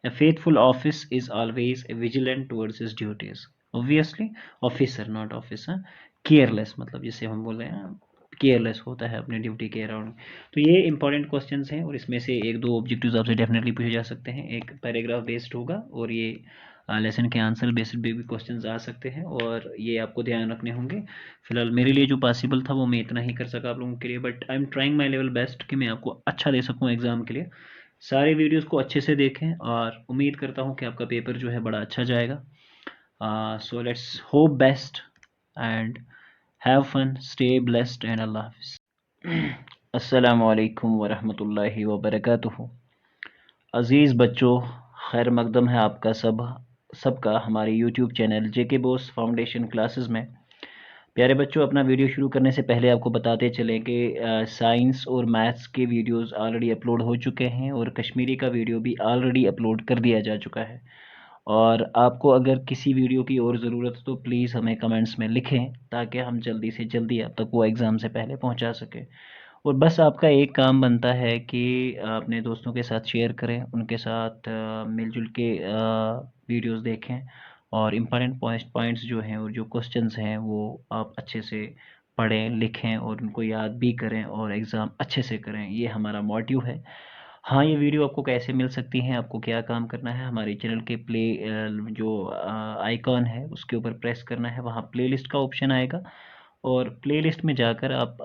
A faithful office is always vigilant towards his duties. Obviously, officer not officer. Careless मतलब जिसे हम बोल रहे हैं केयरलेस होता है अपनी ड्यूटी के अराउंड. तो ये इंपॉर्टेंट क्वेश्चंस हैं, और इसमें से एक दो ऑब्जेक्टिव्स आपसे डेफिनेटली पूछे जा सकते हैं. एक पैराग्राफ बेस्ड होगा, और ये लेसन के आंसर बेस्ड भी क्वेश्चंस आ सकते हैं, और ये आपको ध्यान रखने होंगे. फिलहाल मेरे लिए जो पॉसिबल था वो मैं इतना ही कर सका आप लोगों के लिए, but I am trying my level best कि मैं आपको अच्छा दे सकूँ एग्ज़ाम के लिए. सारे वीडियोस को अच्छे से देखें, और उम्मीद करता हूँ कि आपका पेपर जो है बड़ा अच्छा जाएगा. So let's hope best and have fun, stay blessed, and अल्लाह हाफिज़. अस्सलामु अलैकुम वरहमतुल्लाहि वबरकातुहू. अज़ीज़ बच्चों, खैर मकदम है आपका सबका हमारे यूट्यूब चैनल जेके बोस फाउंडेशन क्लासेस में. प्यारे बच्चों, अपना वीडियो शुरू करने से पहले आपको बताते चलें कि साइंस और मैथ्स के वीडियोस ऑलरेडी अपलोड हो चुके हैं, और कश्मीरी का वीडियो भी ऑलरेडी अपलोड कर दिया जा चुका है. और आपको अगर किसी वीडियो की और ज़रूरत तो प्लीज़ हमें कमेंट्स में लिखें, ताकि हम जल्दी से जल्दी आप तक वो एग्ज़ाम से पहले पहुंचा सकें. और बस आपका एक काम बनता है कि अपने दोस्तों के साथ शेयर करें, उनके साथ मिलजुल के वीडियोस देखें, और इम्पॉर्टेंट पॉइंट्स जो हैं और जो क्वेश्चंस हैं वो आप अच्छे से पढ़ें, लिखें, और उनको याद भी करें, और एग्ज़ाम अच्छे से करें. ये हमारा मोटिव है. हाँ, ये वीडियो आपको कैसे मिल सकती हैं, आपको क्या काम करना है, हमारे चैनल के जो आइकॉन है उसके ऊपर प्रेस करना है, वहाँ प्लेलिस्ट का ऑप्शन आएगा, और प्लेलिस्ट में जाकर आप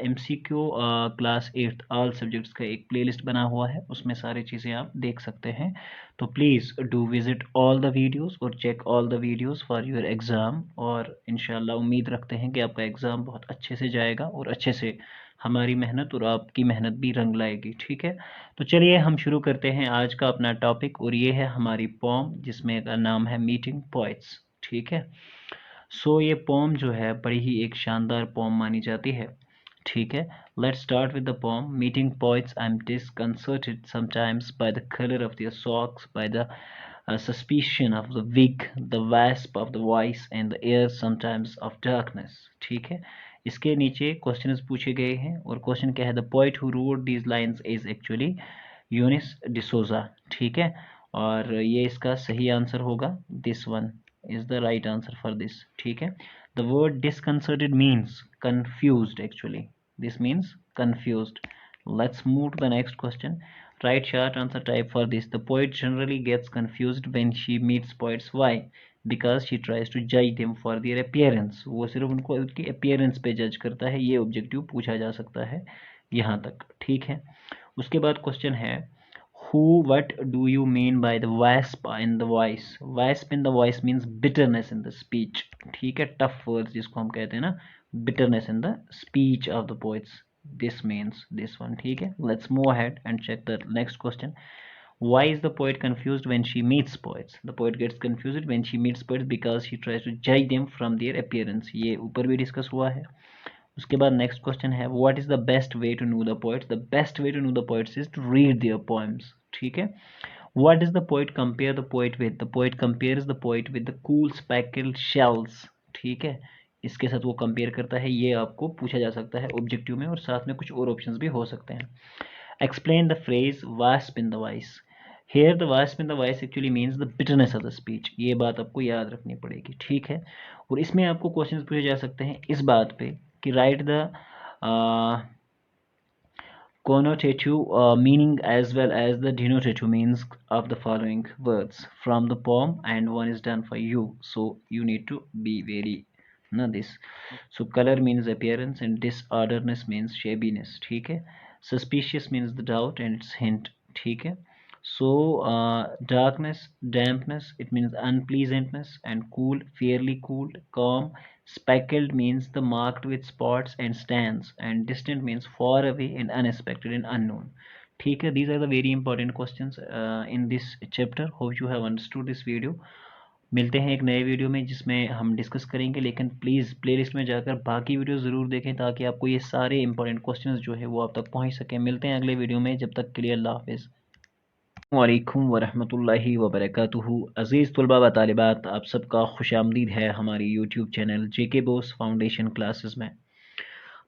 MCQ क्लास 8 ऑल सब्जेक्ट्स का एक प्लेलिस्ट बना हुआ है, उसमें सारी चीज़ें आप देख सकते हैं. तो please do visit all the videos और check all the videos for your exam, और इंशाल्लाह उम्मीद रखते हैं कि आपका एग्ज़ाम बहुत अच्छे से जाएगा, और अच्छे से हमारी मेहनत और आपकी मेहनत भी रंग लाएगी. ठीक है, तो चलिए हम शुरू करते हैं आज का अपना टॉपिक, और ये है हमारी पोम, जिसमें का नाम है मीटिंग पोइट्स. ठीक है, सो ये पोम जो है बड़ी ही एक शानदार पोम मानी जाती है, ठीक है। Let's start with the poem. Meeting poets I am disconcerted sometimes by the colour of their socks, by the suspicion of the wig, the wasp of the voice, and the air sometimes of darkness, ठीक है। इसके नीचे क्वेश्चंस पूछे गए हैं और क्वेश्चन क्या है, the poet who wrote these lines is actually Eunice de Souza, ठीक है। और ये इसका सही आंसर होगा, this one is the right answer for this, ठीक है। The word disconcerted means confused actually, this means confused. Let's move to the next question. Write short answer type for this. The poet generally gets confused when she meets poets. Why? Because she tries to judge them for their appearance. वो सिर्फ उनको उनकी appearance पे जज करता है, ये ऑब्जेक्टिव पूछा जा सकता है यहाँ तक, ठीक है। उसके बाद क्वेश्चन है, who, what do you mean by the wasp in the voice? Wasp in the voice means bitterness in the speech, ठीक है। tough words जिसको हम कहते हैं ना, bitterness in the speech of the poets, this means this one, ठीक है। Let's move ahead and check the next question. Why is the poet confused when she meets poets? The poet gets confused when she meets poets because she tries to judge them from their appearance. ये ऊपर भी डिस्कस हुआ है। उसके बाद नेक्स्ट क्वेश्चन है, what is the best way to know the poets? The best way to know the poets is to read their poems, ठीक है। What is the poet compare the poet with? The poet compares the poet with the cool speckled shells, ठीक है। इसके साथ वो कंपेयर करता है, ये आपको पूछा जा सकता है ऑब्जेक्टिव में, और साथ में कुछ और ऑप्शंस भी हो सकते हैं। Explain the phrase wasp in the voice. Here the wasp in the voice actually means the bitterness of the speech, ये बात आपको याद रखनी पड़ेगी, ठीक है। और इसमें आपको क्वेश्चन पूछे जा सकते हैं इस बात पे कि right the connotative meaning as well as the denotative means of the following words from the poem, and one is done for you, so you need to be very this. So color means appearance and disorderness means shabbiness, ठीक है। Suspicious means the doubt and its hint, ठीक है। So darkness, dampness, it means unpleasantness, and cool, fairly cooled, calm. Speckled means the marked with spots and stands, and distant means far away and unexpected and unknown, ठीक है। These are the very important questions in this chapter. Hope you have understood this video. मिलते हैं एक नए वीडियो में जिसमें हम डिस्कस करेंगे, लेकिन प्लीज़ प्लेलिस्ट में जाकर बाकी वीडियो ज़रूर देखें ताकि आपको ये सारे इंपॉर्टेंट क्वेश्चंस जो है वो आप तक पहुंच सकें। मिलते हैं अगले वीडियो में, जब तक के लिए अल्लाह हाफिज़। वालेकुम वरहमतुल्लाहि वबरकातुहू। अज़ीज़ तलबा व तालिबात, आप सबका खुशामदीद है हमारी यूट्यूब चैनल जेके बोस फाउंडेशन क्लासेस में।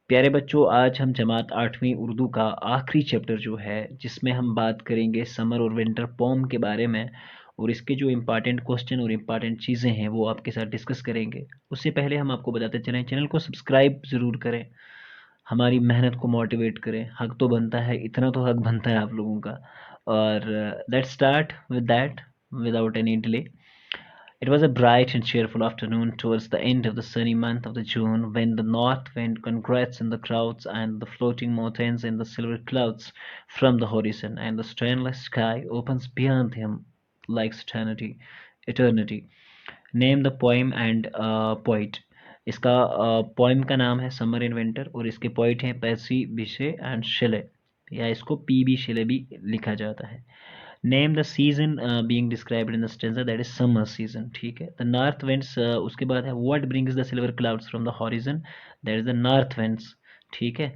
प्यारे बच्चों, आज हम जमात 8वीं उर्दू का आखिरी चैप्टर जो है जिसमें हम बात करेंगे समर और विंटर पोम के बारे में, और इसके जो इम्पॉर्टेंट क्वेश्चन और इम्पॉर्टेंट चीज़ें हैं वो आपके साथ डिस्कस करेंगे। उससे पहले हम आपको बताते चलें, चैनल को सब्सक्राइब ज़रूर करें, हमारी मेहनत को मोटिवेट करें, हक तो बनता है, इतना तो हक बनता है आप लोगों का। और let's start with that without any delay. It was a bright and cheerful afternoon towards the end of the sunny month of the June, when the north wind congrats in the crowds and the floating mountains in the silver clouds from the horizon, and the stainless sky opens beyond him like eternity. Name the poem and poet. इसका पोइम का नाम है समर इन विंटर, और इसके पोइट हैं पर्सी बिशे एंड शेले, या इसको पी बी शेले भी लिखा जाता है। Name the season being described in the stanza, that is summer season, ठीक है। द नॉर्थ विंड्स, उसके बाद है what brings the silver clouds from the horizon, that is the north winds, ठीक है।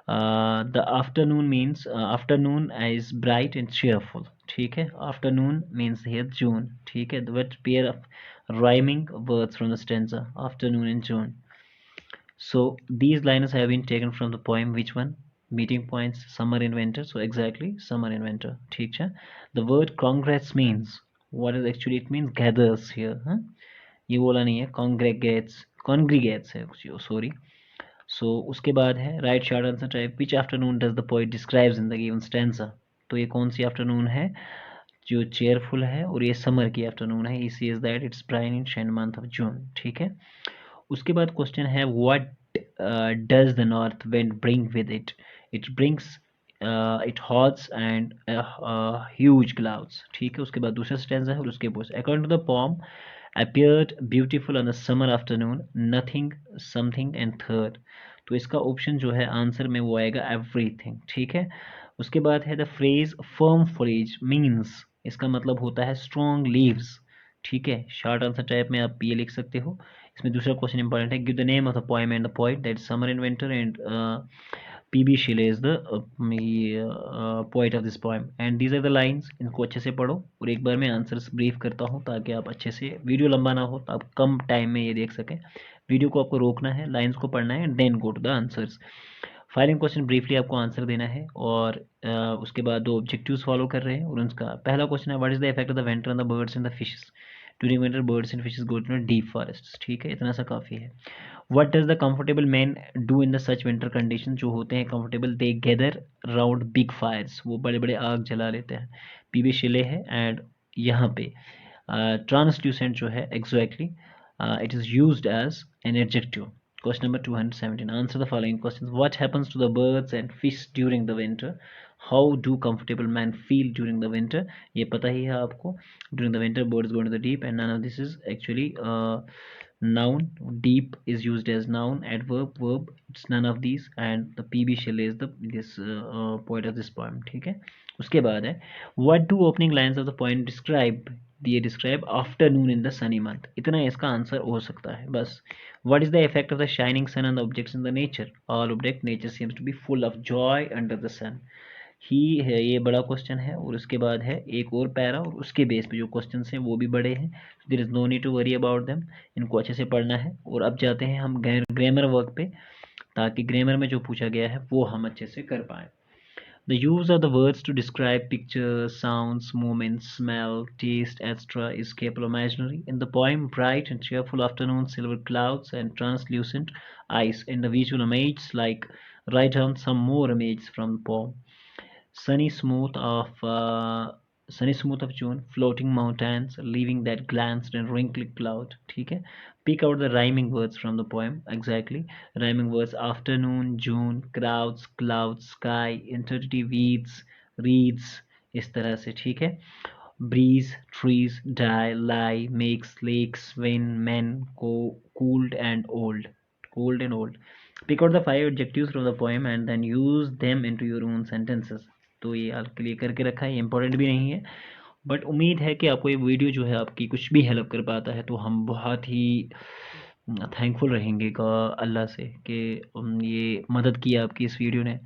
The afternoon means afternoon is bright and cheerful, ठीक है। आफ्टरनून मीन्स हियर जून, ठीक है। What pair of rhyming words from the stanza afternoon in June. So these lines have been taken from the poem, which one? Meeting points, summer in winter. So exactly summer in winter, ठीक है। The word congrats means what is actually, it means gathers here, huh? ये बोला नहीं है, congregates है, sorry. So उसके बाद है write short answer type, which afternoon does the poet describes in the given stanza? तो ये कौन सी आफ्टरनून है जो चेयरफुल है, और ये समर की आफ्टरनून है, इसी is that it's bright and month of June, ठीक है। उसके बाद क्वेश्चन है what does the north wind bring with it? It brings it hots and huge clouds, ठीक है। उसके बाद दूसरा स्टेंजा है और उसके बाद according to the poem appeared beautiful on a summer afternoon, nothing, something and third, तो इसका ऑप्शन जो है आंसर में वो आएगा एवरीथिंग, ठीक है। उसके बाद है द फ्रेज फर्म फॉलेज मीन्स, इसका मतलब होता है स्ट्रॉन्ग लीव्स, ठीक है। शॉर्ट आंसर टाइप में आप ये लिख सकते हो, इसमें दूसरा क्वेश्चन इंपॉर्टेंट है, give the name of the poem and the poet, that is summer in winter, and P B Shelley is the poet of this poem, and these are the lines. इनको अच्छे से पढ़ो, और एक बार मैं आंसर्स ब्रीफ करता हूँ ताकि आप अच्छे से, वीडियो लंबा ना हो तो आप कम टाइम में ये देख सकें। वीडियो को आपको रोकना है, लाइन्स को पढ़ना है, then go to the answers. Filing question briefly आपको आंसर देना है, और उसके बाद 2 ऑब्जेक्टिव्स फॉलो कर रहे हैं। और उनका पहला क्वेश्चन है, what is the effect of the winter on the birds and the fishes during winter, birds and fishes go to deep forest. ठीक है, इतना सा काफ़ी है। What does the comfortable man do in the such winter condition, जो होते हैं comfortable, they gather round big fires, वो बड़े बड़े आग जला लेते हैं। पीबी शिले है, एंड यहाँ पे ट्रांसल्यूसेंट जो है exactly it is used as an adjective. Question number 217. Answer the following questions. What happens to the birds and fish during the winter? How do comfortable men feel during the winter? ये पता ही है आपको. During the winter, birds go into the deep, and none of this is actually noun. Deep is used as noun, adverb, verb. It's none of these. And the PB Shelley is the this poet of this poem. ठीक है. उसके बाद है, what do opening lines of the poem describe? ये describe afternoon in the sunny month. इतना इसका आंसर हो सकता है बस. What is the effect of the shining sun on the objects in the nature? All object nature seems to be full of joy under the sun. ही है, ये बड़ा क्वेश्चन है, और उसके बाद है एक और पैरा, और उसके बेस पे जो क्वेश्चन हैं वो भी बड़े हैं. There is no need to worry about them. इनको अच्छे से पढ़ना है. और अब जाते हैं हम ग्रामर वर्क पे, ताकि ग्रामर में जो पूछा गया है वो हम अच्छे से कर पाएँ. The use of the words to describe pictures, sounds, movements, smell, taste, etc. is capable imaginary. In the poem, bright and cheerful afternoon, silver clouds, and translucent ice. In the visual image, like write down some more images from the poem. Sunny smooth of June, floating mountains, leaving that glanced and wrinkled cloud. ठीक है. Pick out the rhyming words from the poem. Exactly. Rhyming words: afternoon, June, crowds, clouds, sky, eternity, weeds, reeds. इस तरह से. ठीक है. Breeze, trees, die, lie, makes, lakes, wind, men, cooled and old. Cold and old. Pick out the 5 adjectives from the poem and then use them into your own sentences. तो ये आपके लिए करके रखा है, इंपॉर्टेंट भी नहीं है, बट उम्मीद है कि आपको ये वीडियो जो है आपकी कुछ भी हेल्प कर पाता है, तो हम बहुत ही थैंकफुल रहेंगे अल्लाह से कि ये मदद की आपकी इस वीडियो ने.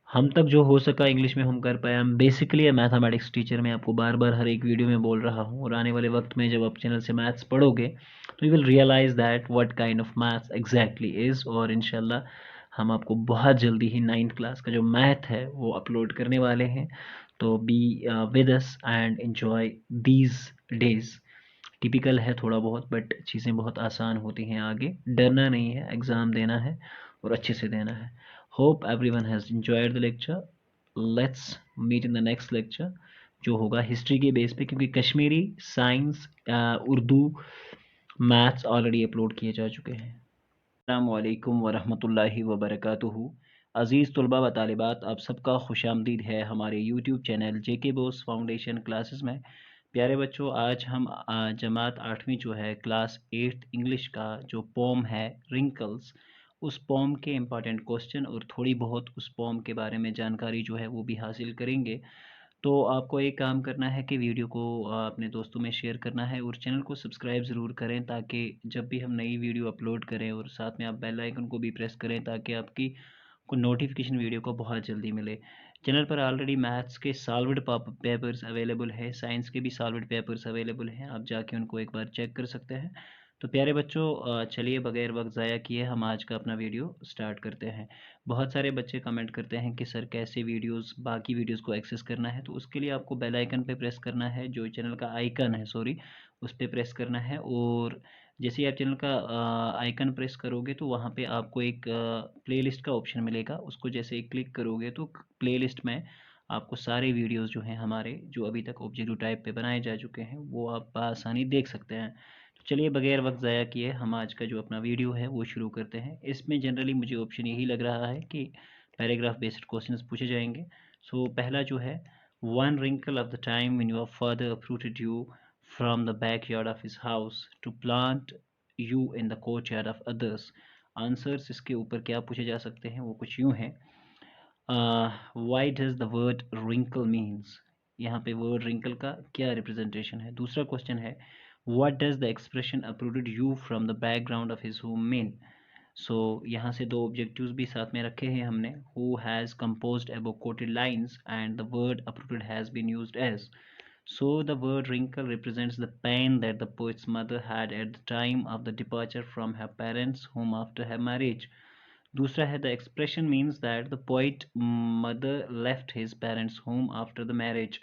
हम तक जो हो सका इंग्लिश में हम कर पाए. हम बेसिकली अ मैथमेटिक्स टीचर, मैं आपको बार बार हर एक वीडियो में बोल रहा हूँ, और आने वाले वक्त में जब आप चैनल से मैथ्स पढ़ोगे तो you will realise that what kind of maths exactly is. और इंशाल्लाह हम आपको बहुत जल्दी ही 9th क्लास का जो मैथ है वो अपलोड करने वाले हैं. तो be with us and enjoy these days. Typical है थोड़ा बहुत, बट चीज़ें बहुत आसान होती हैं आगे. डरना नहीं है, एग्ज़ाम देना है और अच्छे से देना है. Hope everyone has enjoyed the lecture. Let's meet in the next lecture, जो होगा हिस्ट्री के बेस पे, क्योंकि Kashmiri, science, Urdu, maths already upload किए जा चुके हैं. अस्सलामुअलैकुम वरहमतुल्लाहि वबरकातुहू. अज़ीज़ तलबा व तालिबात, आप सबका खुशामदीद है हमारे यूट्यूब चैनल जेकेबोस फाउंडेशन क्लासेस में. प्यारे बच्चों, आज हम जमात 8वीं जो है क्लास 8th इंग्लिश का जो पोम है रिंकल्स, उस पोम के इम्पॉर्टेंट क्वेश्चन और थोड़ी बहुत उस पोम के बारे में जानकारी जो है वो भी हासिल करेंगे. तो आपको एक काम करना है कि वीडियो को अपने दोस्तों में शेयर करना है, और चैनल को सब्सक्राइब ज़रूर करें, ताकि जब भी हम नई वीडियो अपलोड करें, और साथ में आप बेल आइकन को भी प्रेस करें ताकि आपकी को नोटिफिकेशन वीडियो को बहुत जल्दी मिले. चैनल पर ऑलरेडी मैथ्स के सॉल्व्ड पेपर्स अवेलेबल है, साइंस के भी सॉल्व्ड पेपर्स अवेलेबल हैं, आप जाके उनको एक बार चेक कर सकते हैं. तो प्यारे बच्चों, चलिए बगैर वक्त ज़ाया किए हम आज का अपना वीडियो स्टार्ट करते हैं. बहुत सारे बच्चे कमेंट करते हैं कि सर कैसे वीडियोस, बाकी वीडियोस को एक्सेस करना है. तो उसके लिए आपको बेल आइकन पे प्रेस करना है, जो चैनल का आइकन है, सॉरी, उस पर प्रेस करना है. और जैसे ही आप चैनल का आइकन प्रेस करोगे तो वहाँ पे आपको एक प्लेलिस्ट का ऑप्शन मिलेगा. उसको जैसे ही क्लिक करोगे तो प्लेलिस्ट में आपको सारे वीडियोस जो हैं हमारे, जो अभी तक ऑब्जेक्टिव टाइप पे बनाए जा चुके हैं, वो आप आसानी देख सकते हैं. तो चलिए बगैर वक्त ज़ाया किए हम आज का जो अपना वीडियो है वो शुरू करते हैं. इसमें जनरली मुझे ऑप्शन यही लग रहा है कि पैराग्राफ बेस्ड क्वेश्चंस पूछे जाएंगे. सो पहला जो है, one wrinkle of the time when your father uprooted you from the backyard of his house to plant you in the courtyard of others. Answers इसके ऊपर क्या पूछे जा सकते हैं वो कुछ यूँ हैं. Why does the word wrinkle means, यहाँ पे वर्ड रिंकल का क्या रिप्रेजेंटेशन है. दूसरा क्वेश्चन है, what does the expression uprooted you from the background of his home mean? सो यहाँ से दो ऑब्जेक्टिव्स भी साथ में रखे हैं हमने. Who has composed above quoted lines and the word uprooted has been used as. So the word wrinkle represents the pain that the poet's mother had at the time of the departure from her parents' home after her marriage. दूसरा है the expression means that the poet mother left his parents' home after the marriage.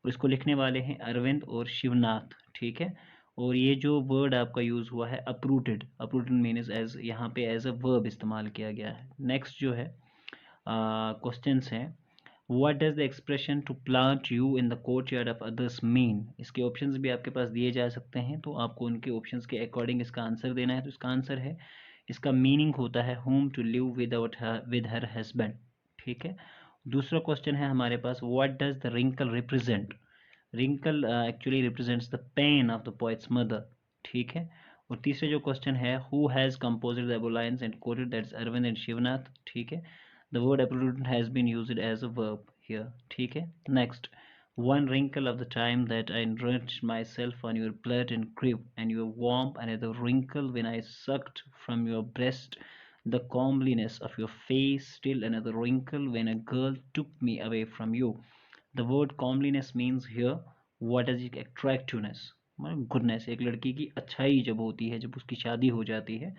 और इसको लिखने वाले हैं अरविंद और शिवनाथ. ठीक है. और ये जो वर्ड आपका यूज़ हुआ है uprooted, uprooted मीन्स एज यहाँ पे एज अ वर्ब इस्तेमाल किया गया है. नेक्स्ट जो है क्वेश्चंस हैं. What does the expression to plant you in the courtyard of others mean? इसके ऑप्शंस भी आपके पास दिए जा सकते हैं, तो आपको उनके ऑप्शंस के अकॉर्डिंग इसका आंसर देना है. तो इसका आंसर है, इसका मीनिंग होता है home to live with her husband. ठीक है. दूसरा क्वेश्चन है हमारे पास, what does the wrinkle represent? Wrinkle actually represents the pain of the poet's mother. ठीक है. और तीसरा जो क्वेश्चन है, who has composed the above lines and quoted, that's Arvind and Shivnath. ठीक है. The word uprooted has been used as a verb here. ठीक है. Next, one wrinkle of the time that I enriched myself on your blood and crew and your warmth, another wrinkle when I sucked from your breast the comeliness of your face, still another wrinkle when a girl took me away from you. The word comeliness means here, what is it? Attractiveness, मतलब गुडनेस. एक लड़की की अच्छाई जब होती है, जब उसकी शादी हो जाती है,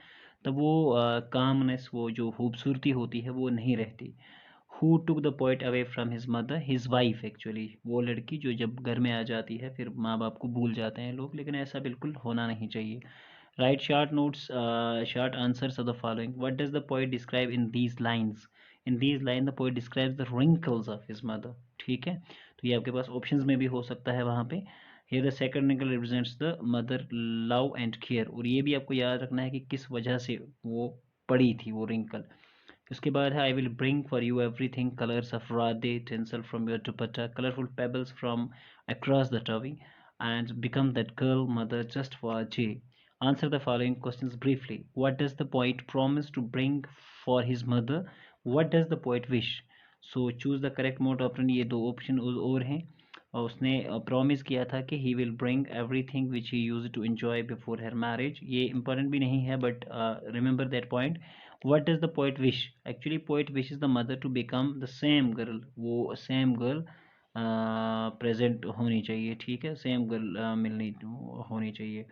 तब वो कामनेस, वो जो खूबसूरती होती है वो नहीं रहती. Who took the poet away from his mother? His wife actually. वो लड़की जो जब घर में आ जाती है, फिर माँ बाप को भूल जाते हैं लोग, लेकिन ऐसा बिल्कुल होना नहीं चाहिए. Write short notes, short answers of the following. What does the poet describe in these lines? In these lines the poet describes the wrinkles of his mother. ठीक है. तो ये आपके पास ऑप्शंस में भी हो सकता है वहाँ पे. Here the second wrinkle represents the mother love and care. और ये भी आपको याद रखना है कि किस वजह से वो पड़ी थी वो wrinkle. उसके बाद है, I will bring for you everything, colours of राधे tinsel from your dupatta, colourful pebbles from across the Tawi, and become that girl mother just for जे. Answer the following questions briefly. What does the poet promise to bring for his mother? What does the poet wish? So choose the correct mode option. ये दो ऑप्शन और हैं, और उसने प्रॉमिस किया था कि he will bring everything which he use to enjoy before her marriage. ये इंपॉर्टेंट भी नहीं है, but remember that point. What does the poet wish? Actually poet wishes the mother to become the same girl. वो same girl प्रेजेंट होनी चाहिए. ठीक है. सेम गर्ल मिलनी होनी चाहिए,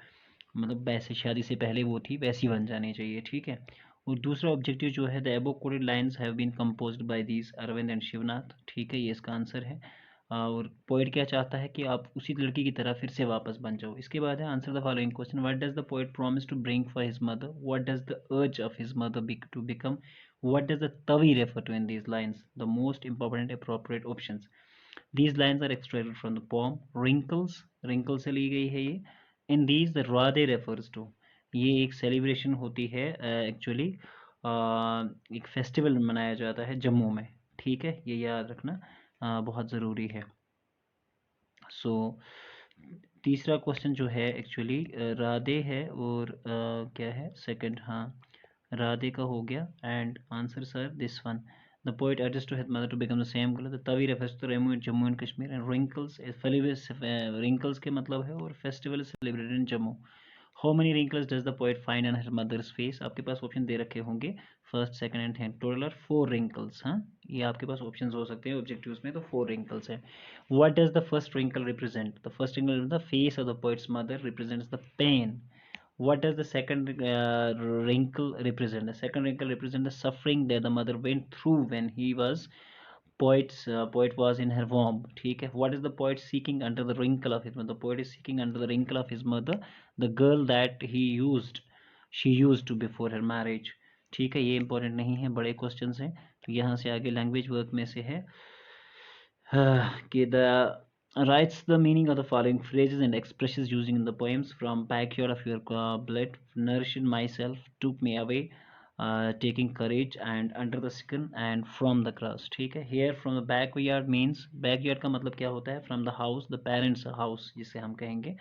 मतलब वैसे शादी से पहले वो थी वैसी बन जानी चाहिए. ठीक है. और दूसरा ऑब्जेक्टिव जो है, the above quoted lines have been composed by these Arvind and Shivnath. ठीक है. ये इसका आंसर है. और पोएट क्या चाहता है कि आप उसी लड़की की तरह फिर से वापस बन जाओ. इसके बाद है, answer the following question. What does the poet promise to bring for his mother? What does the urge of his mother to become? What does the Tawi refer to in these lines? The most important appropriate options. These lines are extracted from the poem Wrinkles. Wrinkles से ली गई है ये. In these the Radhe refers to. ये एक सेलिब्रेशन होती है एक्चुअली, एक फेस्टिवल मनाया जाता है जम्मू में. ठीक है. ये याद रखना बहुत ज़रूरी है. सो तीसरा क्वेश्चन जो है एक्चुअली राधे है, और क्या है सेकंड, हाँ राधे का हो गया. And answer sir this one. The poet urges to his mother to become the same girl. The Tawi refers to Jammu and Kashmir. And wrinkles wrinkles के मतलब है, और festival celebrated in Jammu. How many wrinkles does the poet find on her mother's face? आपके पास ऑप्शन दे रखे होंगे, first second and third. Total are 4 wrinkles. हाँ, ये आपके पास ऑप्शंस हो सकते हैं ऑब्जेक्टिव्स में, तो 4 wrinkles है. What does the first wrinkle represent? The first wrinkle, the face of the poet's mother, represents the pain. What does the second wrinkle represent? The second wrinkle represents the suffering that the mother went through when he was poet was in her womb. ठीक है. What is the poet seeking under the wrinkle of his mother? The poet is seeking under the wrinkle of his mother the girl that she used to before her marriage. ठीक है. ये इंपॉर्टेंट नहीं है, बड़े क्वेश्चंस हैं. तो यहाँ से आगे लैंग्वेज वर्क में से है कि the writes the meaning of the following phrases and expressions using in the poems. From backyard of your blood nourished myself, took me away, taking courage, and under the skin, and from the cross. ठीक है. Here from the backyard means, backyard का मतलब क्या होता है? From the house, the parents house जिसे हम कहेंगे.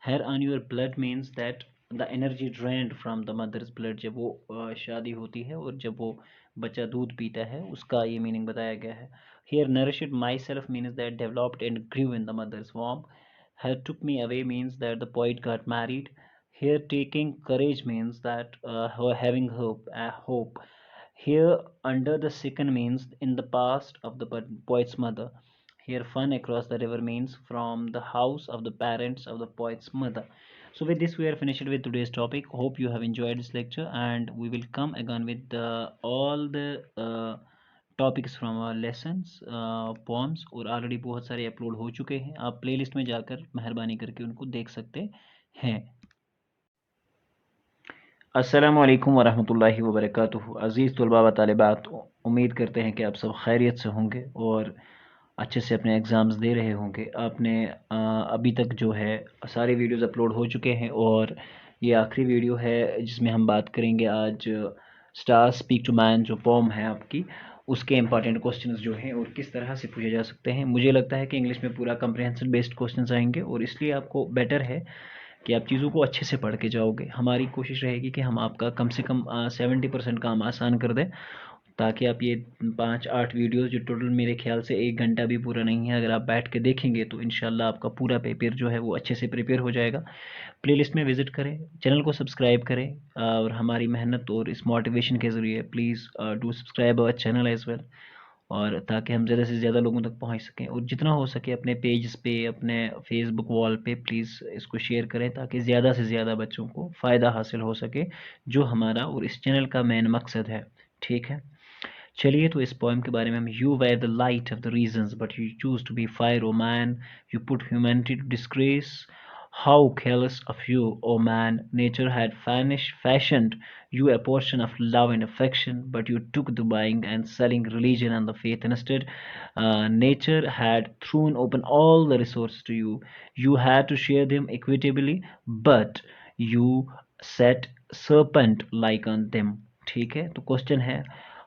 Here on your blood means that the energy drained from the mother's blood. जब वो शादी होती है और जब वो बच्चा दूध पीता है, उसका ये मीनिंग बताया गया है. Here nourished myself means that developed and grew in the mother's womb. Had took me away means that the poet got married. Here, taking courage means that having hope. Hope. Here, under the second means in the past of the poet's mother. Here, fun across the river means from the house of the parents of the poet's mother. So, with this, we are finished with today's topic. Hope you have enjoyed this lecture, and we will come again with all the topics from our lessons poems और ऑलरेडी बहुत सारे अपलोड हो चुके हैं आप प्लेलिस्ट में जाकर मेहरबानी करके उनको देख सकते हैं अस्सलाम वालेकुम वरहमतुल्लाहि वबरकातुहू अज़ीज़ तलबा व तालिबात उम्मीद करते हैं कि आप सब खैरियत से होंगे और अच्छे से अपने एग्ज़ाम्स दे रहे होंगे आपने अभी तक जो है सारे वीडियोस अपलोड हो चुके हैं और ये आखिरी वीडियो है जिसमें हम बात करेंगे आज स्टार स्पीक टू मैन जो पोम है आपकी उसके इंपॉर्टेंट क्वेश्चंस जो हैं और किस तरह से पूछे जा सकते हैं मुझे लगता है कि इंग्लिश में पूरा कंप्रहेंसिव बेस्ड क्वेश्चंस आएंगे और इसलिए आपको बेटर है कि आप चीज़ों को अच्छे से पढ़ के जाओगे हमारी कोशिश रहेगी कि हम आपका कम से कम 70% काम आसान कर दें ताकि आप ये 5-8 वीडियोस जो टोटल मेरे ख्याल से 1 घंटा भी पूरा नहीं है अगर आप बैठ के देखेंगे तो इंशाल्लाह आपका पूरा पेपर जो है वो अच्छे से प्रिपेयर हो जाएगा प्लेलिस्ट में विज़िट करें चैनल को सब्सक्राइब करें और हमारी मेहनत और इस मोटिवेशन के ज़रिए please do subscribe our channel as well और ताकि हम ज़्यादा से ज़्यादा लोगों तक पहुंच सकें और जितना हो सके अपने पेज पे अपने फेसबुक वॉल पे प्लीज़ इसको शेयर करें ताकि ज़्यादा से ज़्यादा बच्चों को फ़ायदा हासिल हो सके जो हमारा और इस चैनल का मेन मकसद है ठीक है चलिए तो इस पोएम के बारे में हम you were the light of the reasons but you choose to be fire O man you put humanity to disgrace how careless of you, O man! Nature had fashioned you a portion of love and affection, but you took the buying and selling religion and the faith instead. Nature had thrown open all the resources to you. You had to share them equitably, but you set serpent like on them. ठीक है तो क्वेश्चन है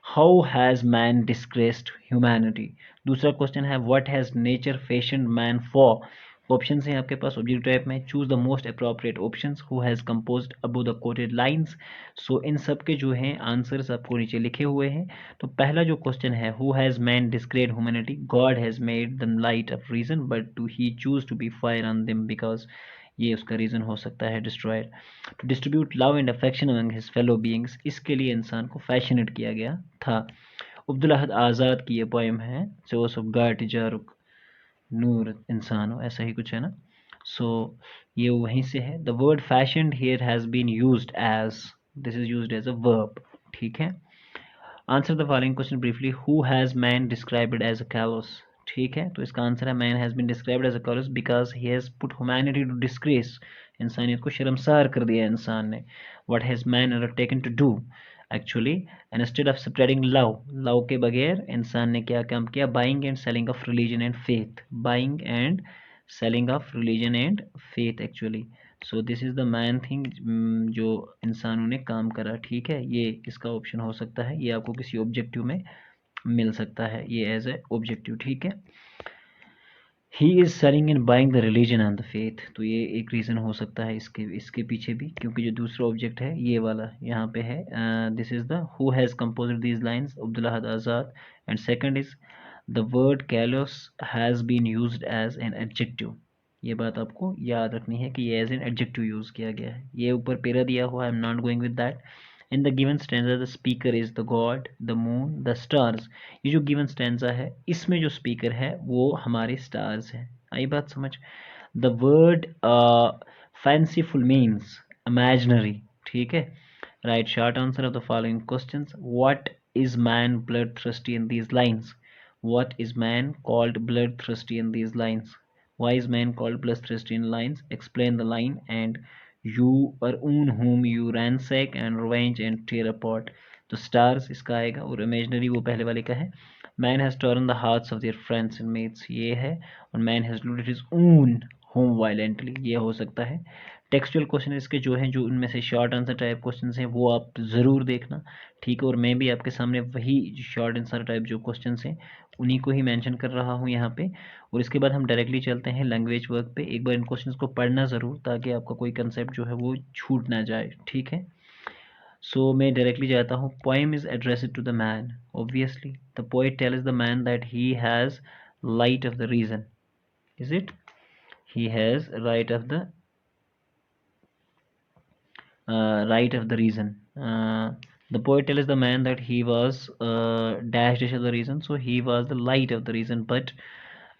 how has man disgraced humanity दूसरा क्वेश्चन है what has nature fashioned man for option हैं आपके पास ऑब्जेक्ट टाइप में choose the most appropriate options who has composed above the quoted lines so इन सब के जो हैं आंसर्स आपको नीचे लिखे हुए हैं तो पहला जो क्वेश्चन है who has man degrade humanity God has made the light of reason but to he choose to be fire on them because ये उसका रीज़न हो सकता है destroyed to distribute love and affection among his fellow beings इसके लिए इंसान को फैशनेट किया गया था अब्दुल अहद आज़ाद की ये पोएम है जो सुबगा तिजारुक नूर इंसान हो ऐसा ही कुछ है ना सो ये वहीं से है the word fashioned here has been used as this is used as a verb ठीक है answer the following question briefly who has man described as a callous ठीक है तो इसका आंसर है man has been described as a callous because he has put humanity to disgrace इंसानियत को शर्मसार कर दिया इंसान ने what has man undertaken to do actually instead of spreading love love के बगैर इंसान ने क्या काम किया buying and selling of religion and faith buying and selling of religion and faith actually so this is the man thing जो इंसानों ने काम करा ठीक है ये इसका ऑप्शन हो सकता है ये आपको किसी ऑब्जेक्टिव में मिल सकता है ये एज ए ऑब्जेक्टिव ठीक है he is selling and buying the religion and the faith तो ये एक रीज़न हो सकता है इसके पीछे भी क्योंकि जो दूसरा ऑब्जेक्ट है ये वाला यहाँ पे है this is the who has composed these lines Abdul Ahad Azad and second is the word callous has been used as an adjective ये बात आपको याद रखनी है कि ये एज एन एडजेक्टिव यूज़ किया गया है ये ऊपर पेरा दिया हुआ I am not going with that in the given stanza the speaker is the God the moon the stars ये जो गिवन स्टैंजा है इसमें जो स्पीकर है वो हमारे स्टार्स हैं आई बात समझ the word fanciful means imaginary ठीक है right short answer of the following questions what is man blood thirsty in these lines what is man called bloodthirsty in these lines why is man called bloodthirsty in lines explain the line and you or on whom you ransack and revenge and tear apart तो stars इसका आएगा और imaginary वो पहले वाले का है man has torn the hearts of their friends and mates ये है और man has looted his own home violently ये हो सकता है टेक्सचुअल क्वेश्चन इसके जो हैं जो उनमें से शॉर्ट आंसर टाइप क्वेश्चन हैं वो आप ज़रूर देखना ठीक है और मैं भी आपके सामने वही शॉर्ट आंसर टाइप जो क्वेश्चन हैं उन्हीं को ही मेंशन कर रहा हूँ यहाँ पे और इसके बाद हम डायरेक्टली चलते हैं लैंग्वेज वर्क पे एक बार इन क्वेश्चंस को पढ़ना ज़रूर ताकि आपका कोई कंसेप्ट जो है वो छूट ना जाए ठीक है सो मैं डायरेक्टली जाता हूँ poem is addressed to the man obviously the poet tells the man that he has light of the reason is it he has right of the reason. The poet tells the man that he was dash dash of the reason, so he was the light of the reason, but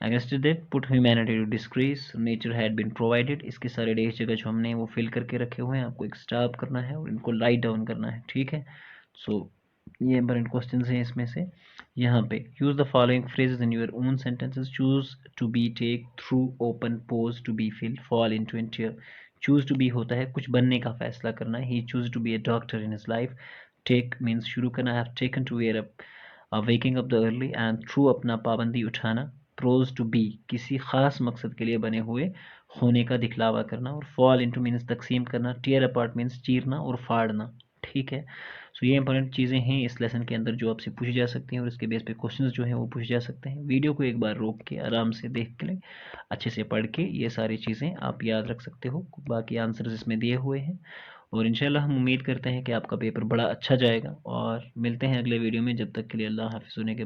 against that put humanity to disgrace. Nature had been provided. इसके सारे डेज जगह जो हमने वो फिल करके रखे हुए हैं, आपको एक स्टॉप करना है और इनको लाइट डाउन करना है, ठीक है। सो ये इंपॉर्टेंट क्वेश्चन हैं इसमें से। यहाँ पे use the following phrases in your own sentences. Choose to be, take, through, open, pose, to be, fill, fall into, enter. Choose to be होता है कुछ बनने का फैसला करना है। He choose to be a doctor in his life. Take means शुरू करना। Have taken to wear up waking up the early. And through अपना पाबंदी उठाना। प्रोज टू बी किसी खास मकसद के लिए बने हुए होने का दिखलावा करना। और फॉल इनटू मीन्स तकसीम करना। टीयर अपार्ट मीन्स चीरना और फाड़ना, ठीक है। सो ये इंपॉर्टेंट चीज़ें हैं इस लेसन के अंदर जो आपसे पूछी जा सकती हैं और इसके बेस पे क्वेश्चंस जो हैं वो पूछे जा सकते हैं। वीडियो को एक बार रोक के आराम से देख के लें, अच्छे से पढ़ के ये सारी चीज़ें आप याद रख सकते हो। बाकी आंसर्स इसमें दिए हुए हैं और इंशाल्लाह हम उम्मीद करते हैं कि आपका पेपर बड़ा अच्छा जाएगा और मिलते हैं अगले वीडियो में। जब तक के लिए अल्लाह हाफिज़ होने के